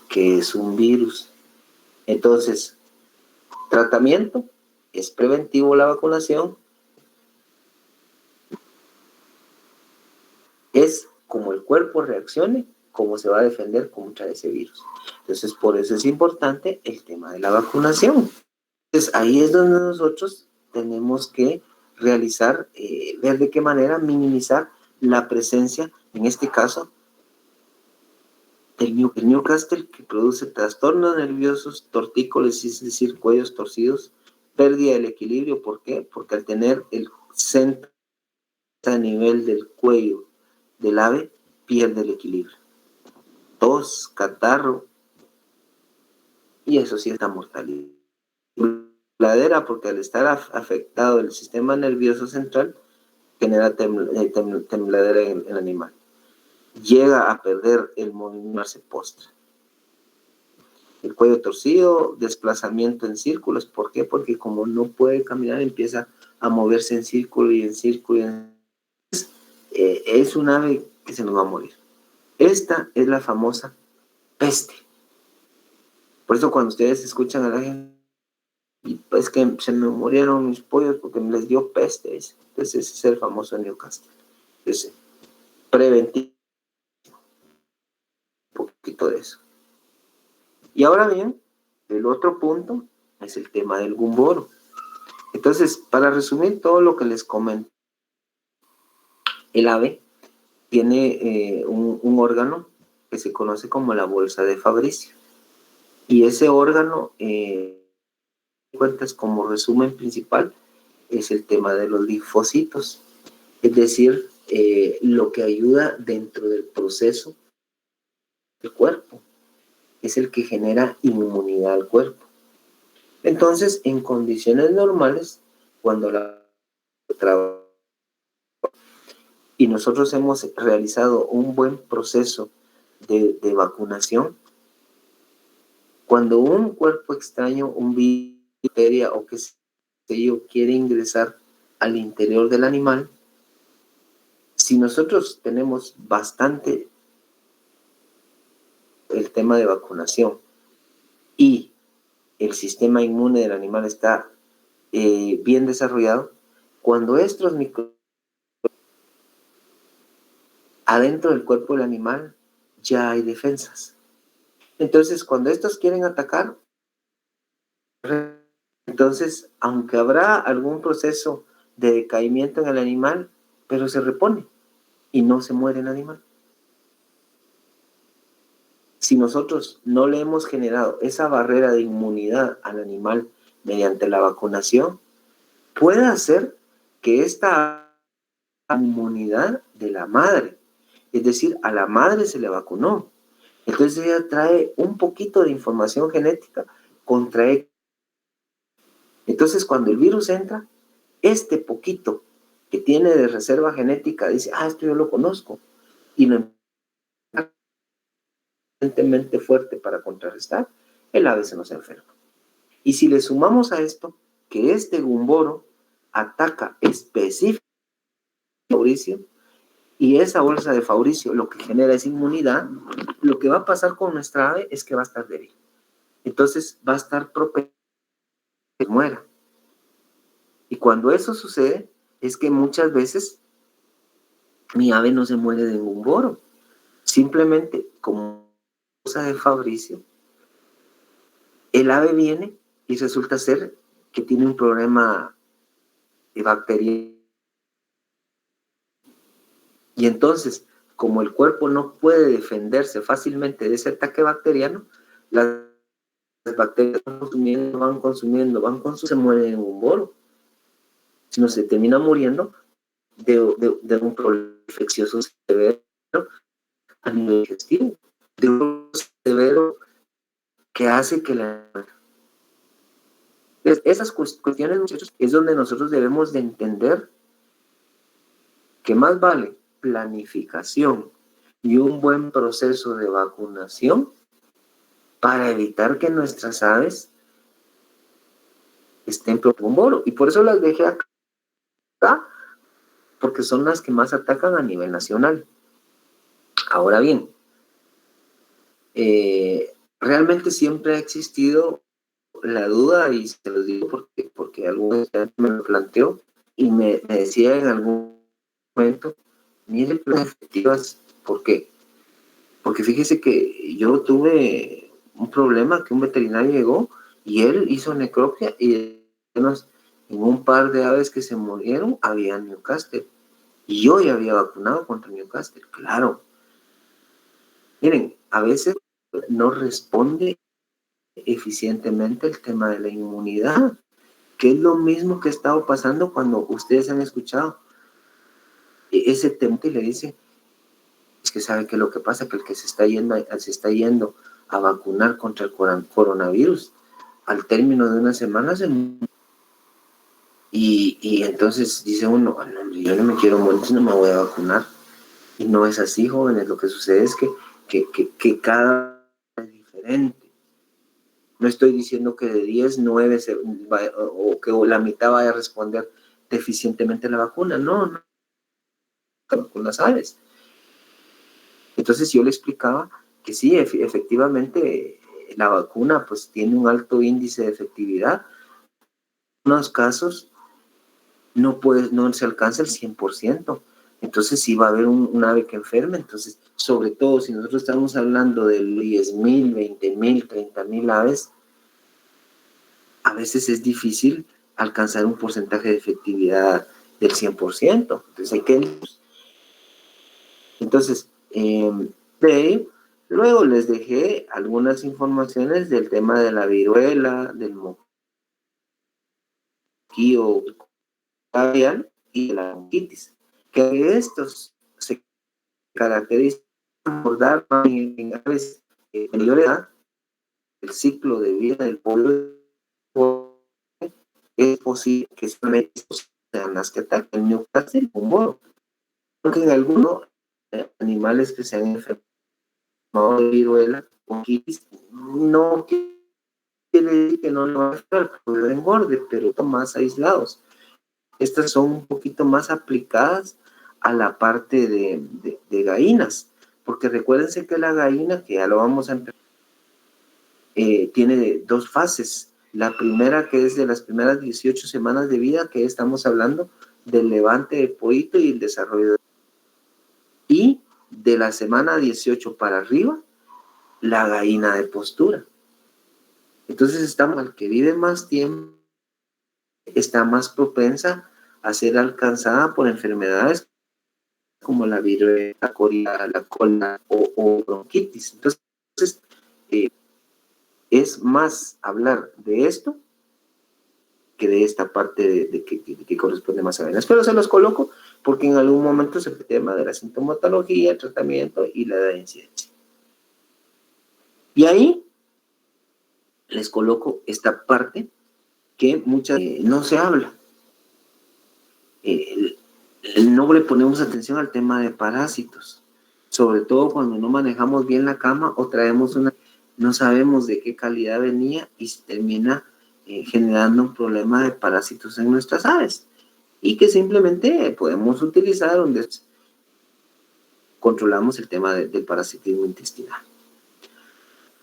que es un virus. Entonces, tratamiento, es preventivo la vacunación, es como el cuerpo reaccione, cómo se va a defender contra ese virus. Entonces, por eso es importante el tema de la vacunación. Entonces, ahí es donde nosotros tenemos que realizar, ver de qué manera minimizar la presencia, en este caso, el Newcastle, que produce trastornos nerviosos, tortícolis, es decir, cuellos torcidos, pérdida del equilibrio. ¿Por qué? Porque al tener el centro a nivel del cuello del ave, pierde el equilibrio. Tos, catarro, y eso sí está mortalidad. Tembladera, porque al estar afectado el sistema nervioso central, genera tembladera en el animal. Llega a perder el movimiento, se postra. El cuello torcido, desplazamiento en círculos. ¿Por qué? Porque como no puede caminar, empieza a moverse en círculo y en círculo. Es un ave que se nos va a morir. Esta es la famosa peste. Por eso cuando ustedes escuchan a la gente, es que se me murieron mis pollos porque me les dio peste. Entonces ese es el famoso Newcastle. Entonces, preventivo. Un poquito de eso. Y ahora bien, el otro punto es el tema del gumboro. Entonces, para resumir todo lo que les comento, el ave tiene un órgano que se conoce como la bolsa de Fabricio. Y ese órgano, cuentas como resumen principal, es el tema de los linfocitos. Es decir, lo que ayuda dentro del proceso del cuerpo. Es el que genera inmunidad al cuerpo. Entonces, en condiciones normales, cuando la trabaja y nosotros hemos realizado un buen proceso de vacunación, cuando un cuerpo extraño, un virus, bacteria o qué sé yo, quiere ingresar al interior del animal, si nosotros tenemos bastante el tema de vacunación y el sistema inmune del animal está bien desarrollado, cuando estos microorganismos adentro del cuerpo del animal ya hay defensas. Entonces, cuando estos quieren atacar, entonces, aunque habrá algún proceso de decaimiento en el animal, pero se repone y no se muere el animal. Si nosotros no le hemos generado esa barrera de inmunidad al animal mediante la vacunación, puede hacer que esta inmunidad de la madre, es decir, a la madre se le vacunó, entonces ella trae un poquito de información genética contra ella. Entonces cuando el virus entra, este poquito que tiene de reserva genética dice, esto yo lo conozco, y lo suficientemente fuerte para contrarrestar, el ave se nos enferma. Y si le sumamos a esto que este gumboro ataca específicamente Fabricio, y esa bolsa de Fabricio lo que genera es inmunidad, lo que va a pasar con nuestra ave es que va a estar débil. Entonces va a estar propensa a que muera. Y cuando eso sucede, es que muchas veces mi ave no se muere de ningún boro. Simplemente, como bolsa de Fabricio, el ave viene y resulta ser que tiene un problema de bacteria. Y entonces, como el cuerpo no puede defenderse fácilmente de ese ataque bacteriano, las bacterias van consumiendo, se mueren en un bolo. Sino se termina muriendo de un problema infeccioso severo a nivel digestivo, de un severo que hace que la... Esas cuestiones, muchachos, es donde nosotros debemos de entender que más vale planificación y un buen proceso de vacunación para evitar que nuestras aves estén por un bolo. Y por eso las dejé acá, porque son las que más atacan a nivel nacional. Ahora bien, realmente siempre ha existido la duda, y se los digo porque algunos me lo planteó y me decía en algún momento, mire, las efectivas, ¿por qué? Porque fíjese que yo tuve un problema que un veterinario llegó y él hizo necropsia y en un par de aves que se murieron había Newcastle. Y yo ya había vacunado contra Newcastle, claro. Miren, a veces no responde eficientemente el tema de la inmunidad, que es lo mismo que ha estado pasando cuando ustedes han escuchado ese tema y le dice, es que sabe que lo que pasa, que el que se está yendo a vacunar contra el coronavirus, al término de una semana se muere. Y entonces dice uno, no, yo no me quiero morir, no me voy a vacunar. Y no es así, jóvenes. Lo que sucede es que cada es diferente. No estoy diciendo que de 10, 9 o que la mitad vaya a responder deficientemente a la vacuna. No, con las aves. Entonces yo le explicaba que sí, efectivamente la vacuna pues tiene un alto índice de efectividad. En unos casos no se alcanza el 100%. Entonces sí va a haber un ave que enferme. Entonces, sobre todo si nosotros estamos hablando de 10,000, 20,000, 30,000 aves, a veces es difícil alcanzar un porcentaje de efectividad del 100%. Entonces hay que... Entonces, luego les dejé algunas informaciones del tema de la viruela, del moquillo cavial y de la bronquitis, que estos se caracterizan por dar en aves de mayor edad. El ciclo de vida del pollo es posible que solamente sean las que ataquen Newcastle o moro, aunque en algunos animales que se han enfermado de viruela o quitis, no quiere decir que no le va a afectar, puede engorde, pero más aislados. Estas son un poquito más aplicadas a la parte de gallinas, porque recuérdense que la gallina, que ya lo vamos a empezar, tiene dos fases. La primera, que es de las primeras 18 semanas de vida, que estamos hablando del levante de pollito y el desarrollo de... Y de la semana 18 para arriba, la gallina de postura. Entonces estamos, al que vive más tiempo, está más propensa a ser alcanzada por enfermedades como la viruela, la cola o bronquitis. Entonces, es más hablar de esto que de esta parte de que corresponde más a venas. Pero se los coloco porque en algún momento se el tema de la sintomatología, el tratamiento y la edad de incidencia. Y ahí les coloco esta parte que muchas no se habla. No le ponemos atención al tema de parásitos, sobre todo cuando no manejamos bien la cama o traemos una, no sabemos de qué calidad venía y se termina generando un problema de parásitos en nuestras aves. y que simplemente podemos utilizar donde controlamos el tema del parasitismo intestinal.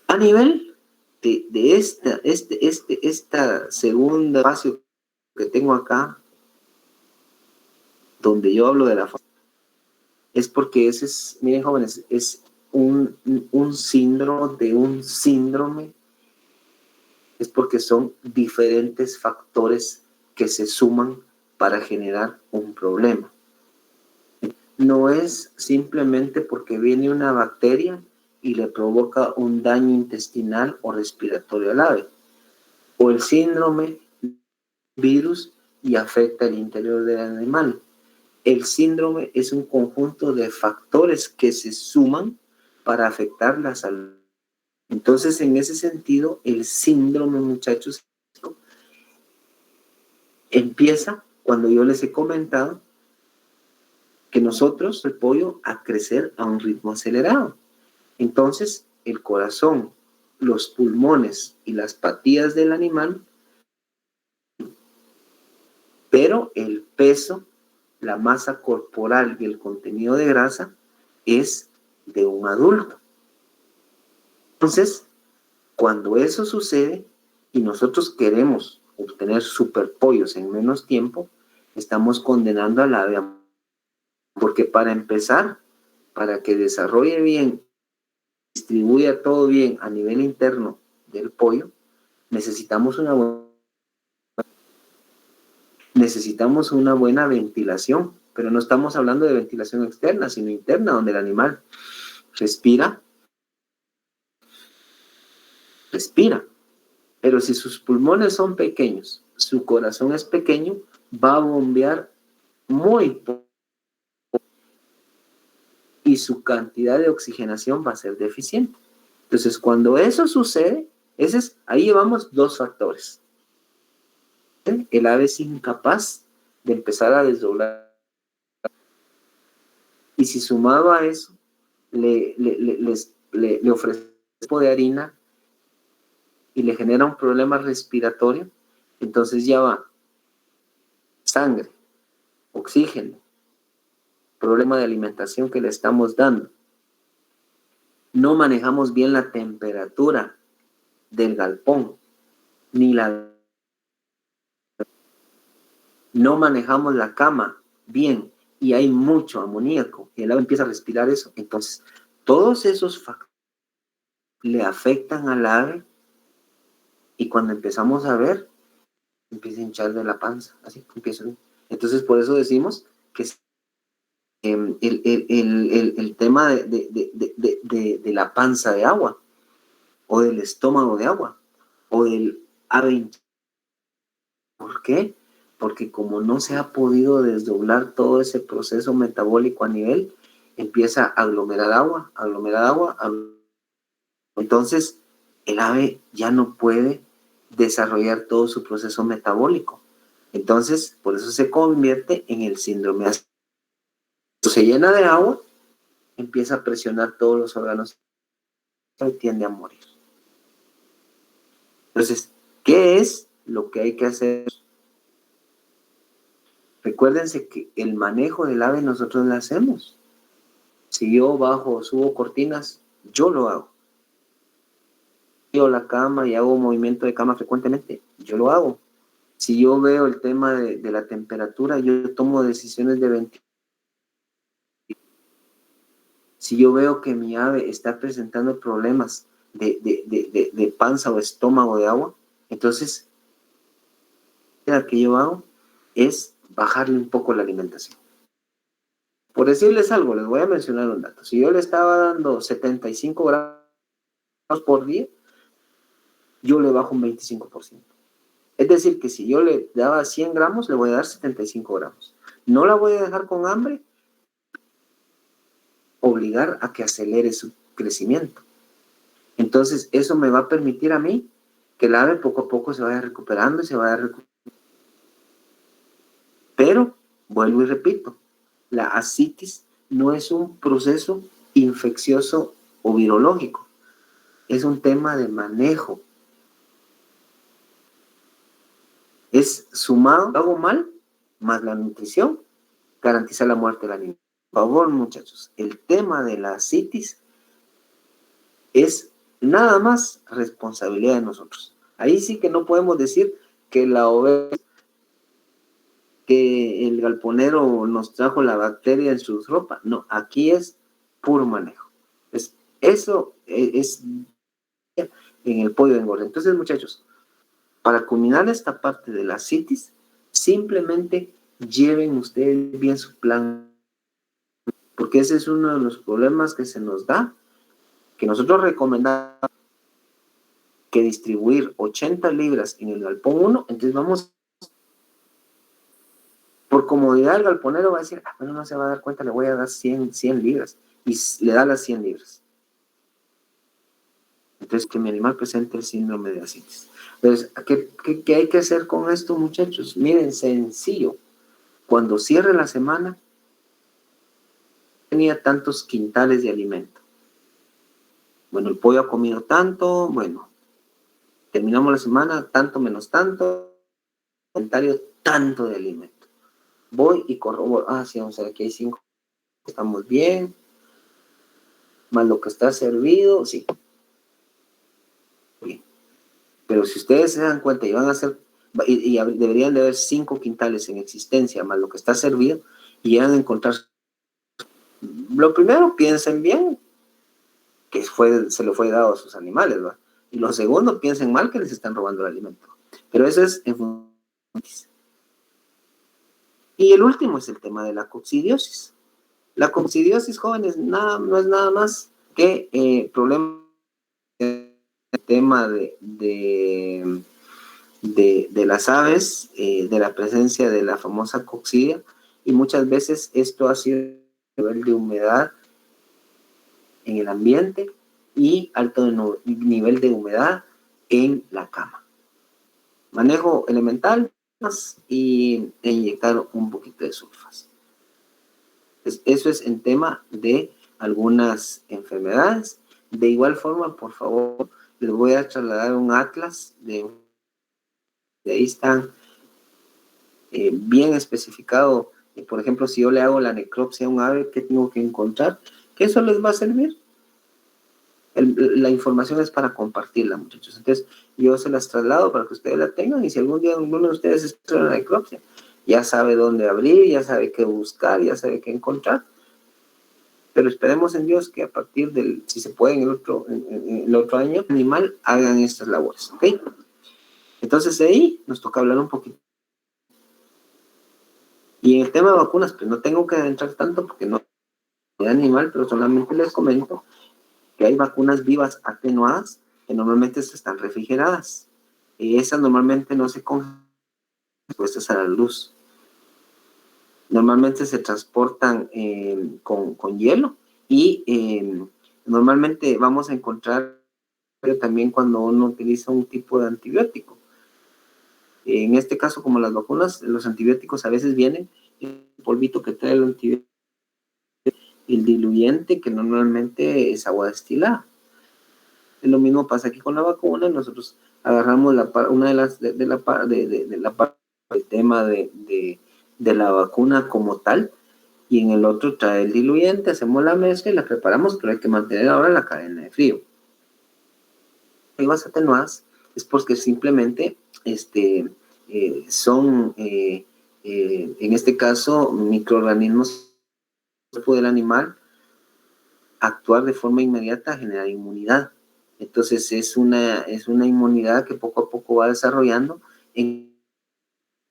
A nivel de esta segunda espacio que tengo acá, donde yo hablo de la fase, es porque ese es, miren jóvenes, es un síndrome de un síndrome, es porque son diferentes factores que se suman para generar un problema. No es simplemente porque viene una bacteria y le provoca un daño intestinal o respiratorio al ave, o el síndrome virus y afecta el interior del animal. El síndrome es un conjunto de factores que se suman para afectar la salud. Entonces, en ese sentido, el síndrome, muchachos, empieza cuando yo les he comentado que nosotros, el pollo, a crecer a un ritmo acelerado. Entonces, el corazón, los pulmones y las patillas del animal, pero el peso, la masa corporal y el contenido de grasa es de un adulto. Entonces, cuando eso sucede y nosotros queremos obtener superpollos en menos tiempo, estamos condenando al ave, porque para empezar, para que desarrolle bien, distribuya todo bien a nivel interno del pollo, necesitamos una buena ventilación, pero no estamos hablando de ventilación externa, sino interna, donde el animal respira, pero si sus pulmones son pequeños, su corazón es pequeño, va a bombear muy poco y su cantidad de oxigenación va a ser deficiente. Entonces, cuando eso sucede, ahí llevamos dos factores. El ave es incapaz de empezar a desdoblar. Y si sumado a eso, le ofrece un poco de harina y le genera un problema respiratorio, entonces ya va sangre, oxígeno, problema de alimentación que le estamos dando. No manejamos bien la temperatura del galpón, no manejamos la cama bien y hay mucho amoníaco y el ave empieza a respirar eso. Entonces, todos esos factores le afectan al ave y cuando empezamos a ver, empieza a hinchar de la panza, así empieza. Entonces, por eso decimos que el tema de la panza de agua o del estómago de agua o del ave. ¿Por qué? Porque como no se ha podido desdoblar todo ese proceso metabólico a nivel, empieza a aglomerar agua. Entonces, el ave ya no puede desarrollar todo su proceso metabólico. Entonces, por eso se convierte en el síndrome. Se llena de agua, empieza a presionar todos los órganos y tiende a morir. Entonces, ¿qué es lo que hay que hacer? Recuérdense que el manejo del ave nosotros lo hacemos. Si yo bajo o subo cortinas, yo lo hago. Yo la cama y hago movimiento de cama frecuentemente, yo lo hago. Si yo veo el tema de la temperatura, yo tomo decisiones de ventilación. Si yo veo que mi ave está presentando problemas de panza o estómago de agua, entonces lo que yo hago es bajarle un poco la alimentación. Por decirles algo, les voy a mencionar un dato. Si yo le estaba dando 75 gramos por día, yo le bajo un 25%. Es decir, que si yo le daba 100 gramos, le voy a dar 75 gramos. No la voy a dejar con hambre, obligar a que acelere su crecimiento. Entonces, eso me va a permitir a mí que el ave poco a poco se vaya recuperando y se vaya recuperando. Pero, vuelvo y repito, la ascitis no es un proceso infeccioso o virológico, es un tema de manejo. Es sumado, lo hago mal, más la nutrición, garantiza la muerte del animal. Por favor, muchachos, el tema de la citis es nada más responsabilidad de nosotros. Ahí sí que no podemos decir que la oveja, que el galponero nos trajo la bacteria en sus ropas. No, aquí es puro manejo. Eso es en el pollo de engorde. Entonces, muchachos, para culminar esta parte de la citis, simplemente lleven ustedes bien su plan, porque ese es uno de los problemas que se nos da, que nosotros recomendamos que distribuir 80 libras en el galpón 1, entonces vamos, por comodidad el galponero va a decir, bueno, no se va a dar cuenta, le voy a dar 100 libras, y le da las 100 libras. Entonces, que mi animal presente el síndrome de asitis. Entonces, ¿qué hay que hacer con esto, muchachos? Miren, sencillo. Cuando cierre la semana, tenía tantos quintales de alimento. Bueno, el pollo ha comido tanto, bueno, terminamos la semana, tanto menos tanto, inventario tanto de alimento. Voy y corroboro, sí, vamos a ver, aquí hay 5, estamos bien, más lo que está servido, sí. Bien. Pero si ustedes se dan cuenta y van a hacer, y deberían de haber 5 quintales en existencia, más lo que está servido, y llegan a encontrar, lo primero, piensen bien, que se lo fue dado a sus animales, ¿va? Y lo segundo, piensen mal que les están robando el alimento. Pero eso es en función. Y el último es el tema de la coccidiosis. La coccidiosis, jóvenes, no es nada más que problema del tema de las aves, de la presencia de la famosa coccidia, y muchas veces esto ha sido a nivel de humedad en el ambiente y alto nivel de humedad en la cama. Manejo elemental y inyectar un poquito de sulfas. Eso es en tema de algunas enfermedades. De igual forma, por favor, les voy a trasladar un atlas de ahí están bien especificado. Por ejemplo, si yo le hago la necropsia a un ave, ¿qué tengo que encontrar? Que eso les va a servir. La información es para compartirla, muchachos. Entonces, yo se las traslado para que ustedes la tengan, y si algún día alguno de ustedes está en la necropsia, ya sabe dónde abrir, ya sabe qué buscar, ya sabe qué encontrar. Pero esperemos en Dios que a partir del, si se puede, en el otro año, animal, hagan estas labores, ¿ok? Entonces, de ahí nos toca hablar un poquito. Y en el tema de vacunas, pues no tengo que adentrar tanto porque no es animal, pero solamente les comento que hay vacunas vivas atenuadas que normalmente están refrigeradas. Y esas normalmente no se congelan expuestas a la luz. Normalmente se transportan con hielo y normalmente vamos a encontrar también cuando uno utiliza un tipo de antibiótico. En este caso, como las vacunas, los antibióticos a veces vienen en el polvito que trae el antibiótico, el diluyente, que normalmente es agua destilada. Lo mismo pasa aquí con la vacuna. Nosotros agarramos una de las el tema de la vacuna como tal, y en el otro trae el diluyente, hacemos la mezcla y la preparamos, pero hay que mantener ahora la cadena de frío. Vivas atenuadas es porque simplemente son en este caso microorganismos del animal actuar de forma inmediata a generar inmunidad. Entonces es una inmunidad que poco a poco va desarrollando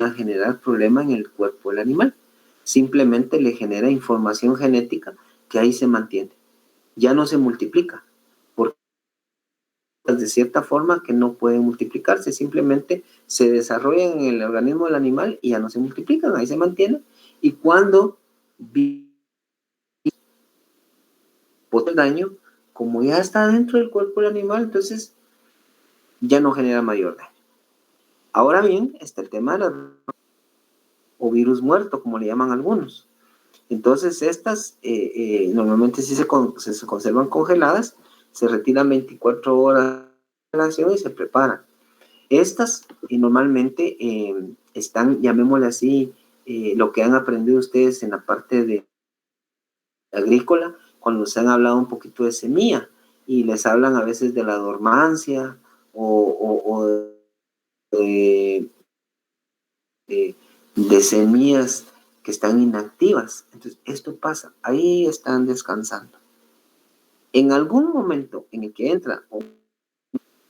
a generar problemas en el cuerpo del animal. Simplemente le genera información genética que ahí se mantiene. Ya no se multiplica, porque de cierta forma que no pueden multiplicarse, simplemente se desarrollan en el organismo del animal y ya no se multiplican, ahí se mantienen. Y cuando el daño, como ya está dentro del cuerpo del animal, entonces ya no genera mayor daño. Ahora bien, está el tema de o virus muerto, como le llaman algunos. Entonces, estas normalmente sí se conservan congeladas, se retiran 24 horas de congelación y se preparan. Estas normalmente están, llamémosle así, lo que han aprendido ustedes en la parte de agrícola, cuando les han hablado un poquito de semilla y les hablan a veces de la dormancia o de semillas que están inactivas. Entonces, esto pasa, ahí están descansando. En algún momento en el que entra,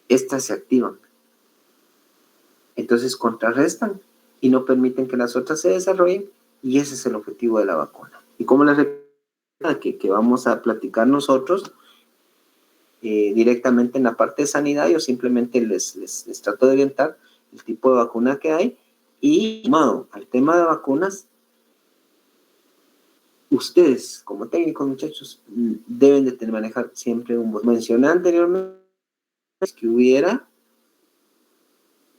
estas se activan. Entonces contrarrestan y no permiten que las otras se desarrollen, y ese es el objetivo de la vacuna. Y como les recuerdo que vamos a platicar nosotros directamente en la parte de sanidad, yo simplemente les trato de orientar el tipo de vacuna que hay. Y al tema de vacunas, ustedes como técnicos, muchachos, deben de manejar siempre un buen. Mencioné anteriormente que hubiera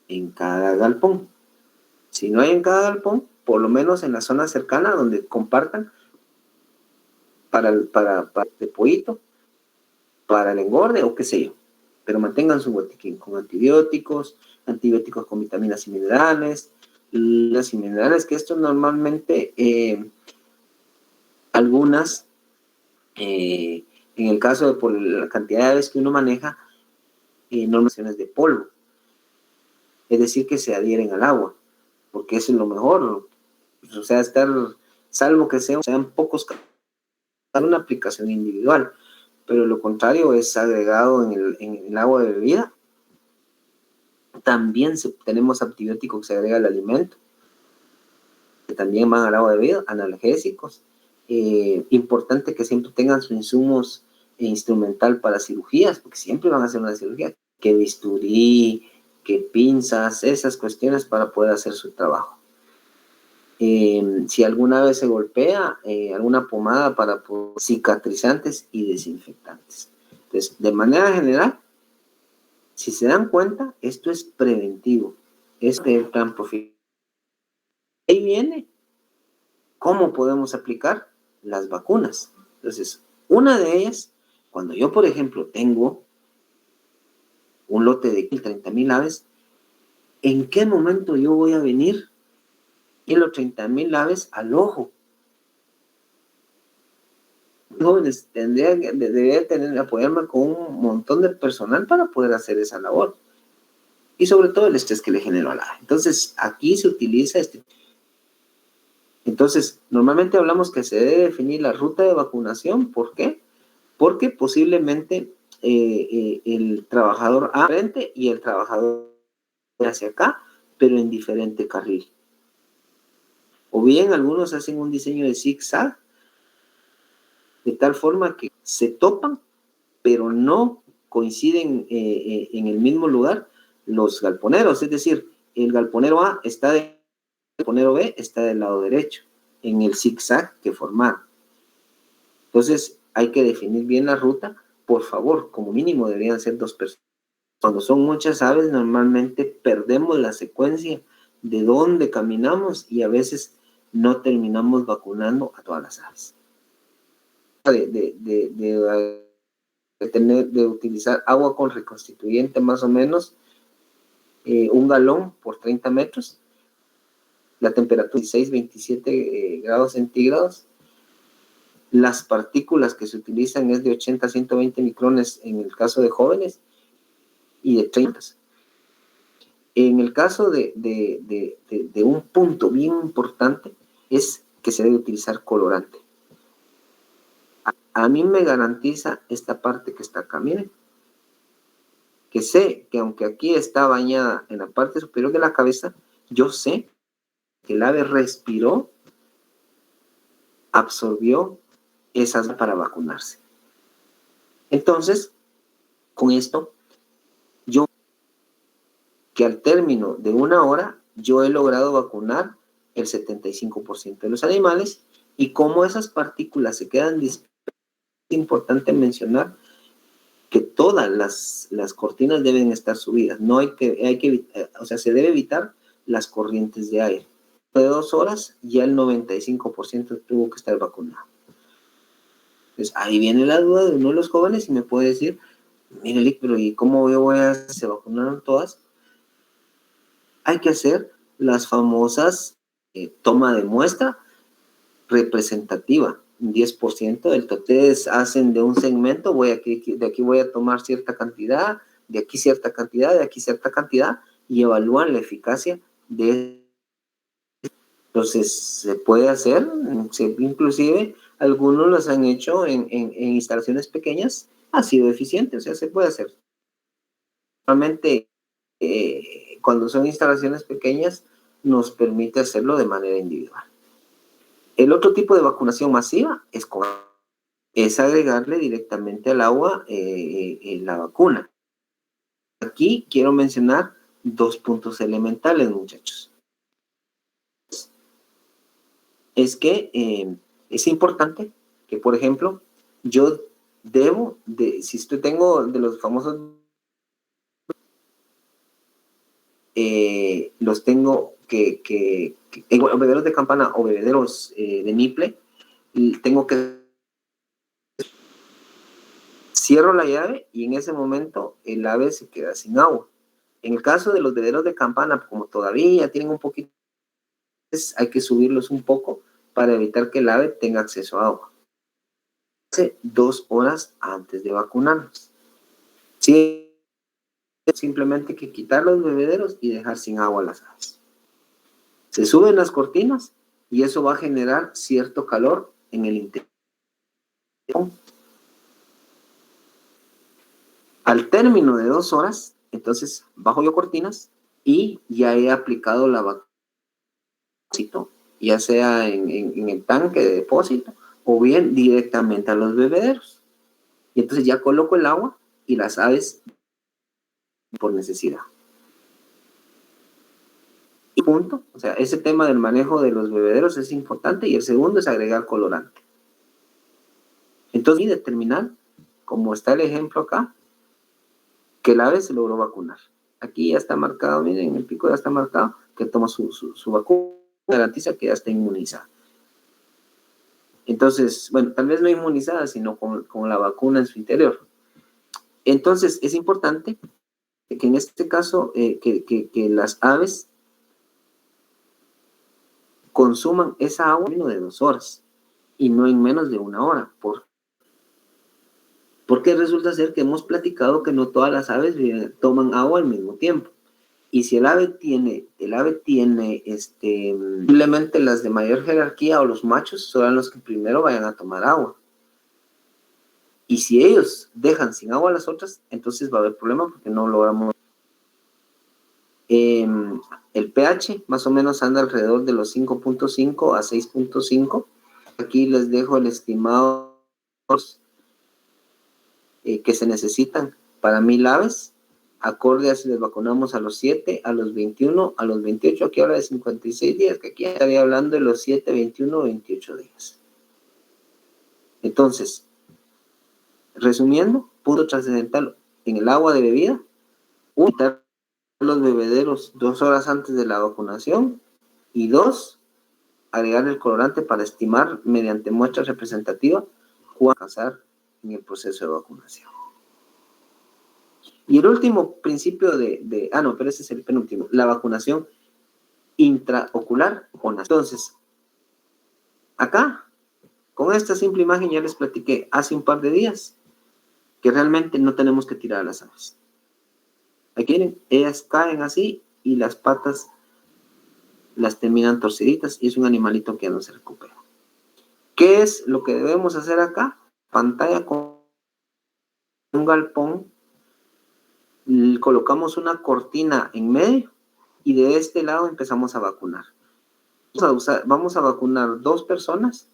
en cada galpón. Si no hay en cada galpón, por lo menos en la zona cercana donde compartan para de pollito, para el engorde o qué sé yo. Pero mantengan su botiquín con antibióticos con vitaminas y minerales. Las y minerales, que esto normalmente, algunas, en el caso de por la cantidad de veces que uno maneja, normaciones de polvo. Es decir, que se adhieren al agua, porque eso es lo mejor. O sea, salvo que sean pocos, una aplicación individual, pero lo contrario es agregado en el agua de bebida. También tenemos antibióticos que se agrega al alimento, que también van al agua de bebida, analgésicos. Importante que siempre tengan sus insumos instrumental para cirugías, porque siempre van a hacer una cirugía, que bisturí, que pinzas, esas cuestiones para poder hacer su trabajo. Si alguna vez se golpea, alguna pomada para cicatrizantes y desinfectantes. Entonces, de manera general, si se dan cuenta, esto es preventivo. Este es el plan profesional. Ahí viene cómo podemos aplicar las vacunas. Entonces, una de ellas, cuando yo, por ejemplo, tengo un lote de 30,000 aves, ¿en qué momento yo voy a venir y los 30,000 aves al ojo? Jóvenes debería apoyarme con un montón de personal para poder hacer esa labor. Y sobre todo el estrés que le generó a la ave. Entonces, aquí se utiliza Entonces, normalmente hablamos que se debe definir la ruta de vacunación. ¿Por qué? Porque posiblemente el trabajador frente y el trabajador hacia acá, pero en diferente carril. O bien algunos hacen un diseño de zigzag, de tal forma que se topan, pero no coinciden en el mismo lugar los galponeros. Es decir, el galponero A está del galponero B está del lado derecho, en el zigzag que formaron. Entonces, hay que definir bien la ruta. Por favor, como mínimo deberían ser 2 personas. Cuando son muchas aves, normalmente perdemos la secuencia de dónde caminamos y a veces no terminamos vacunando a todas las aves. De utilizar agua con reconstituyente más o menos 1 galón por 30 metros, la temperatura 16-27 grados centígrados. Las partículas que se utilizan es de 80 a 120 micrones en el caso de jóvenes y de 30. En el caso de un punto bien importante es que se debe utilizar colorante. A mí me garantiza esta parte que está acá, miren, que sé que aunque aquí está bañada en la parte superior de la cabeza, yo sé que el ave respiró, absorbió esas para vacunarse. Entonces, con esto, yo que al término de 1 hora, yo he logrado vacunar el 75% de los animales, y como esas partículas se quedan dispersas, es importante mencionar que todas las cortinas deben estar subidas. No se debe evitar las corrientes de aire. De 2 horas, ya el 95% tuvo que estar vacunado. Entonces, ahí viene la duda de uno de los jóvenes y me puede decir, mire, Lick, pero ¿y cómo se vacunaron todas? Hay que hacer las famosas toma de muestra representativa, un 10% del total. Ustedes hacen de un segmento, de aquí voy a tomar cierta cantidad, de aquí cierta cantidad, de aquí cierta cantidad, y evalúan la eficacia de. Entonces, se puede hacer, inclusive algunos los han hecho en instalaciones pequeñas, ha sido eficiente, o sea, se puede hacer. Normalmente, cuando son instalaciones pequeñas, nos permite hacerlo de manera individual. El otro tipo de vacunación masiva es agregarle directamente al agua la vacuna. Aquí quiero mencionar 2 puntos elementales, muchachos. Es que es importante que, por ejemplo, yo si tengo de los famosos, los tengo bebederos de campana o bebederos de niple, tengo que cierro la llave y en ese momento el ave se queda sin agua. En el caso de los bebederos de campana, como todavía tienen un poquito, hay que subirlos un poco para evitar que el ave tenga acceso a agua. 2 horas antes de vacunarnos. Sí, simplemente hay que quitar los bebederos y dejar sin agua las aves. Se suben las cortinas y eso va a generar cierto calor en el interior. Al término de 2 horas, entonces bajo yo cortinas y ya he aplicado la vacuna, ya sea en el tanque de depósito o bien directamente a los bebederos. Y entonces ya coloco el agua y las aves por necesidad. Y punto. O sea, ese tema del manejo de los bebederos es importante y el segundo es agregar colorante. Entonces, y determinar, como está el ejemplo acá, que el ave se logró vacunar. Aquí ya está marcado, miren, en el pico ya está marcado que toma su vacuna, garantiza que ya está inmunizada. Entonces, bueno, tal vez no inmunizada, sino con la vacuna en su interior. Entonces, es importante que en este caso, que las aves consuman esa agua en menos de 2 horas y no en menos de 1 hora. Porque resulta ser que hemos platicado que no todas las aves toman agua al mismo tiempo. Y si el ave tiene simplemente las de mayor jerarquía o los machos serán los que primero vayan a tomar agua. Y si ellos dejan sin agua a las otras, entonces va a haber problema porque no logramos. El pH más o menos anda alrededor de los 5.5 a 6.5. Aquí les dejo el estimado que se necesitan para 1000 aves, acorde a si les vacunamos a los 7, a los 21, a los 28, aquí habla de 56 días, que aquí estaría hablando de los 7, 21, 28 días. Entonces, resumiendo, punto trascendental en el agua de bebida, quitar los bebederos 2 horas antes de la vacunación y 2, agregar el colorante para estimar mediante muestra representativa cuánto alcanzar en el proceso de vacunación. Y el último principio pero ese es el penúltimo, la vacunación intraocular o nasal. Entonces, acá, con esta simple imagen ya les platiqué hace un par de días que realmente no tenemos que tirar a las aves. Aquí miren, ellas caen así y las patas las terminan torciditas y es un animalito que ya no se recupera. ¿Qué es lo que debemos hacer acá? Pantalla con un galpón, colocamos una cortina en medio y de este lado empezamos a vacunar. Vamos a vacunar 2 personas.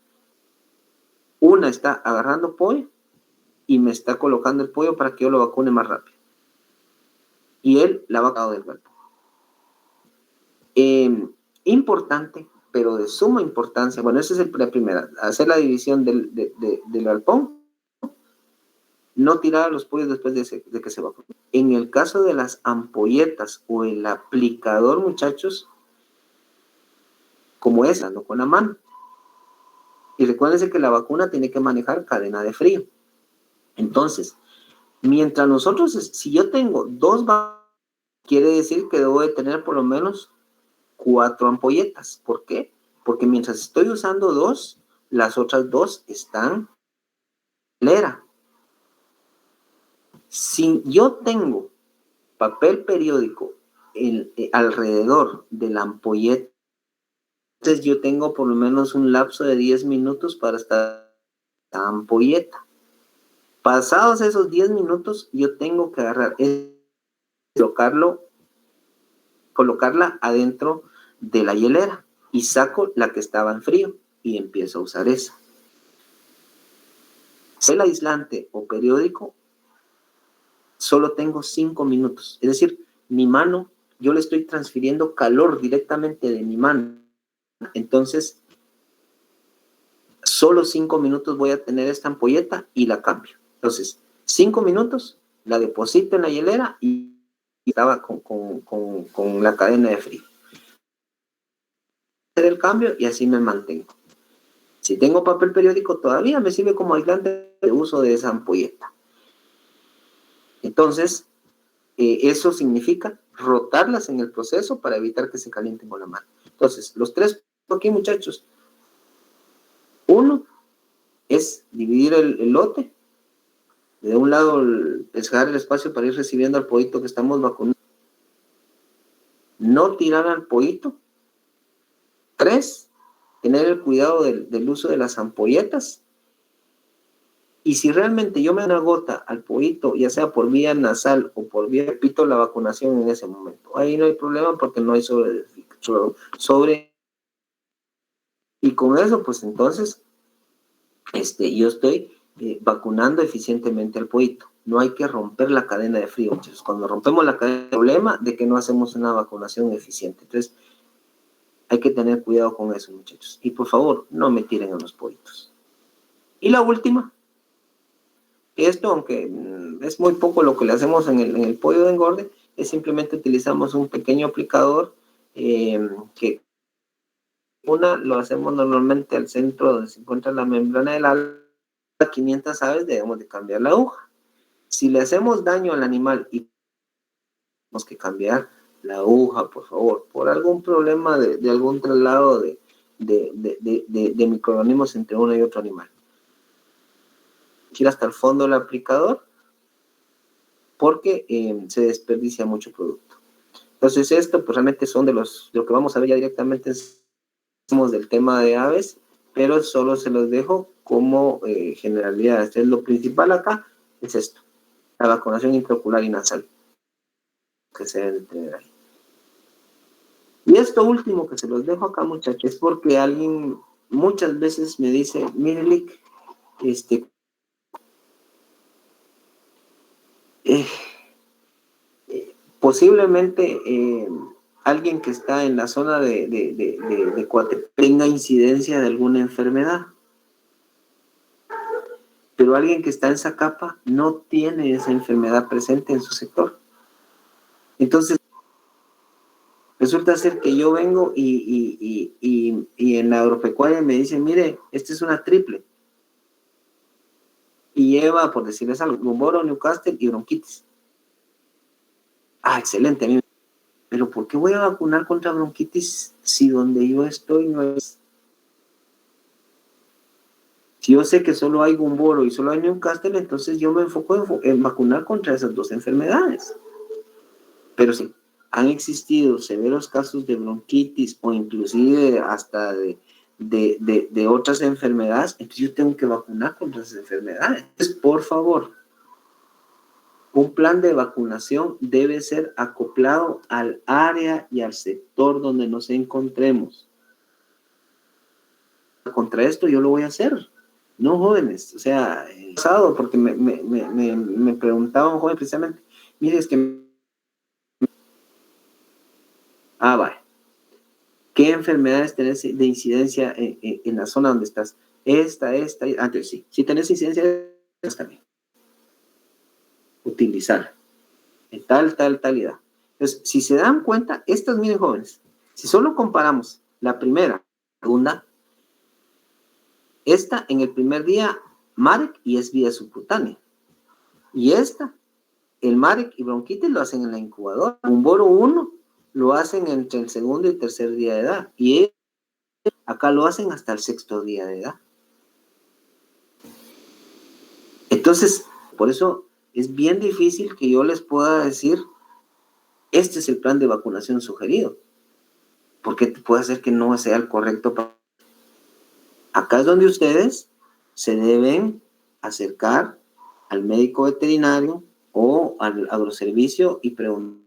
Una está agarrando pollo y me está colocando el pollo para que yo lo vacune más rápido. Y él la va sacando del galpón. Importante, pero de suma importancia. Bueno, esa es la primera. Hacer la división del galpón. No tirar a los pollos después de que se vacune. En el caso de las ampolletas o el aplicador, muchachos, como es, ando con la mano. Y recuérdense que la vacuna tiene que manejar cadena de frío. Entonces, mientras nosotros, si yo tengo 2 vacunas, quiere decir que debo de tener por lo menos 4 ampolletas. ¿Por qué? Porque mientras estoy usando 2, las otras 2 están en la hielera. Si yo tengo papel periódico alrededor de la ampolleta, entonces yo tengo por lo menos un lapso de 10 minutos para estar en la ampolleta. Pasados esos 10 minutos, yo tengo que agarrar, colocarla adentro de la hielera y saco la que estaba en frío y empiezo a usar esa. El aislante o periódico, solo tengo 5 minutos. Es decir, mi mano, yo le estoy transfiriendo calor directamente de mi mano. Entonces, solo 5 minutos voy a tener esta ampolleta y la cambio. Entonces, 5 minutos, la deposito en la hielera y estaba con la cadena de frío. Hacer el cambio y así me mantengo. Si tengo papel periódico, todavía me sirve como aislante de uso de esa ampolleta. Entonces, eso significa rotarlas en el proceso para evitar que se calienten con la mano. Entonces, los 3 aquí, muchachos. 1 es dividir el lote. De un lado, dejar el espacio para ir recibiendo al pollito que estamos vacunando. No tirar al pollito. 3, tener el cuidado del uso de las ampolletas. Y si realmente yo me doy una gota al pollito, ya sea por vía nasal o por vía, repito la vacunación en ese momento. Ahí no hay problema porque no hay sobre. Y con eso, pues entonces, yo estoy vacunando eficientemente al pollito. No hay que romper la cadena de frío, muchachos. Cuando rompemos la cadena, el problema de que no hacemos una vacunación eficiente. Entonces, hay que tener cuidado con eso, muchachos. Y por favor, no me tiren a los pollitos. Y la última, esto, aunque es muy poco lo que le hacemos en el pollo de engorde, es simplemente utilizamos un pequeño aplicador que lo hacemos normalmente al centro donde se encuentra la membrana del ala. 500 aves debemos de cambiar la aguja. Si le hacemos daño al animal y tenemos que cambiar la aguja, por favor, por algún problema de algún traslado de microorganismos entre uno y otro animal. Ir hasta el fondo del aplicador porque se desperdicia mucho producto. Entonces esto pues realmente son de lo que vamos a ver ya directamente del tema de aves, pero solo se los dejo como generalidad. Este es lo principal acá, es esto, la vacunación intraocular y nasal que se debe tener ahí. Y esto último que se los dejo acá, muchachos, es porque alguien muchas veces me dice, mire, Lick, posiblemente alguien que está en la zona de Coatepec tenga incidencia de alguna enfermedad, pero alguien que está en Zacapa no tiene esa enfermedad presente en su sector. Entonces, resulta ser que yo vengo y en la agropecuaria me dicen, mire, esta es una triple. Y lleva, por decirles algo, Gumboro, Newcastle y bronquitis. Ah, excelente, a mí. Pero ¿por qué voy a vacunar contra bronquitis si donde yo estoy no es? Si yo sé que solo hay Gumboro y solo hay Newcastle, entonces yo me enfoco en vacunar contra esas 2 enfermedades. Pero sí, han existido severos casos de bronquitis o inclusive hasta de otras enfermedades, entonces yo tengo que vacunar contra esas enfermedades. Entonces, por favor, un plan de vacunación debe ser acoplado al área y al sector donde nos encontremos. Contra esto yo lo voy a hacer. No, jóvenes, o sea, pasado, porque me preguntaba un joven precisamente, mire, es que... vale. ¿Qué enfermedades tenés de incidencia en la zona donde estás? Antes sí. Si tenés incidencia, está bien. Utilizar en tal edad. Entonces, si se dan cuenta, estas, miren, jóvenes, si solo comparamos la primera, la segunda, esta en el primer día, MAREC y es vía subcutánea. Y esta, el MAREC y bronquitis lo hacen en la incubadora. Gumboro 1 lo hacen entre el segundo y tercer día de edad. Y ellos acá lo hacen hasta el sexto día de edad. Entonces, por eso es bien difícil que yo les pueda decir, este es el plan de vacunación sugerido, porque puede ser que no sea el correcto. Acá es donde ustedes se deben acercar al médico veterinario o al agroservicio y preguntar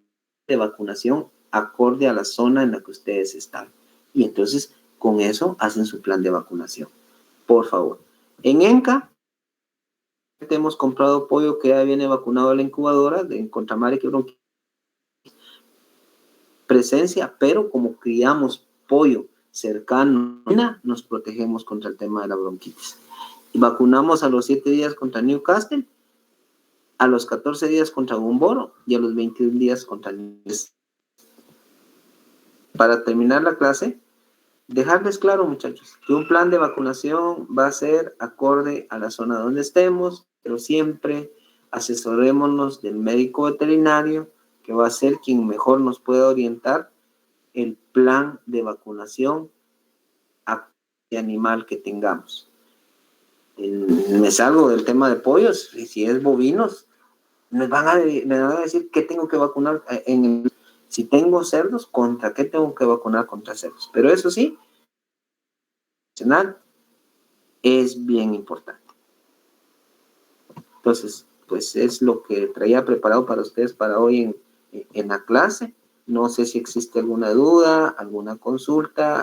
de vacunación acorde a la zona en la que ustedes están. Y entonces, con eso, hacen su plan de vacunación. Por favor. En ENCA, hemos comprado pollo que ya viene vacunado a la incubadora contra marica y bronquitis. Presencia, pero como criamos pollo cercano, nos protegemos contra el tema de la bronquitis. Y vacunamos a los 7 días contra Newcastle, a los 14 días contra Gumboro y a los 21 días contra Newcastle. Para terminar la clase, dejarles claro, muchachos, que un plan de vacunación va a ser acorde a la zona donde estemos, pero siempre asesorémonos del médico veterinario, que va a ser quien mejor nos pueda orientar el plan de vacunación a animal que tengamos. Me salgo del tema de pollos, y si es bovinos, me van a decir qué tengo que vacunar si tengo cerdos, contra qué tengo que vacunar contra cerdos. Pero eso sí, es bien importante. Entonces, pues es lo que traía preparado para ustedes para hoy en la clase. No sé si existe alguna duda, alguna consulta.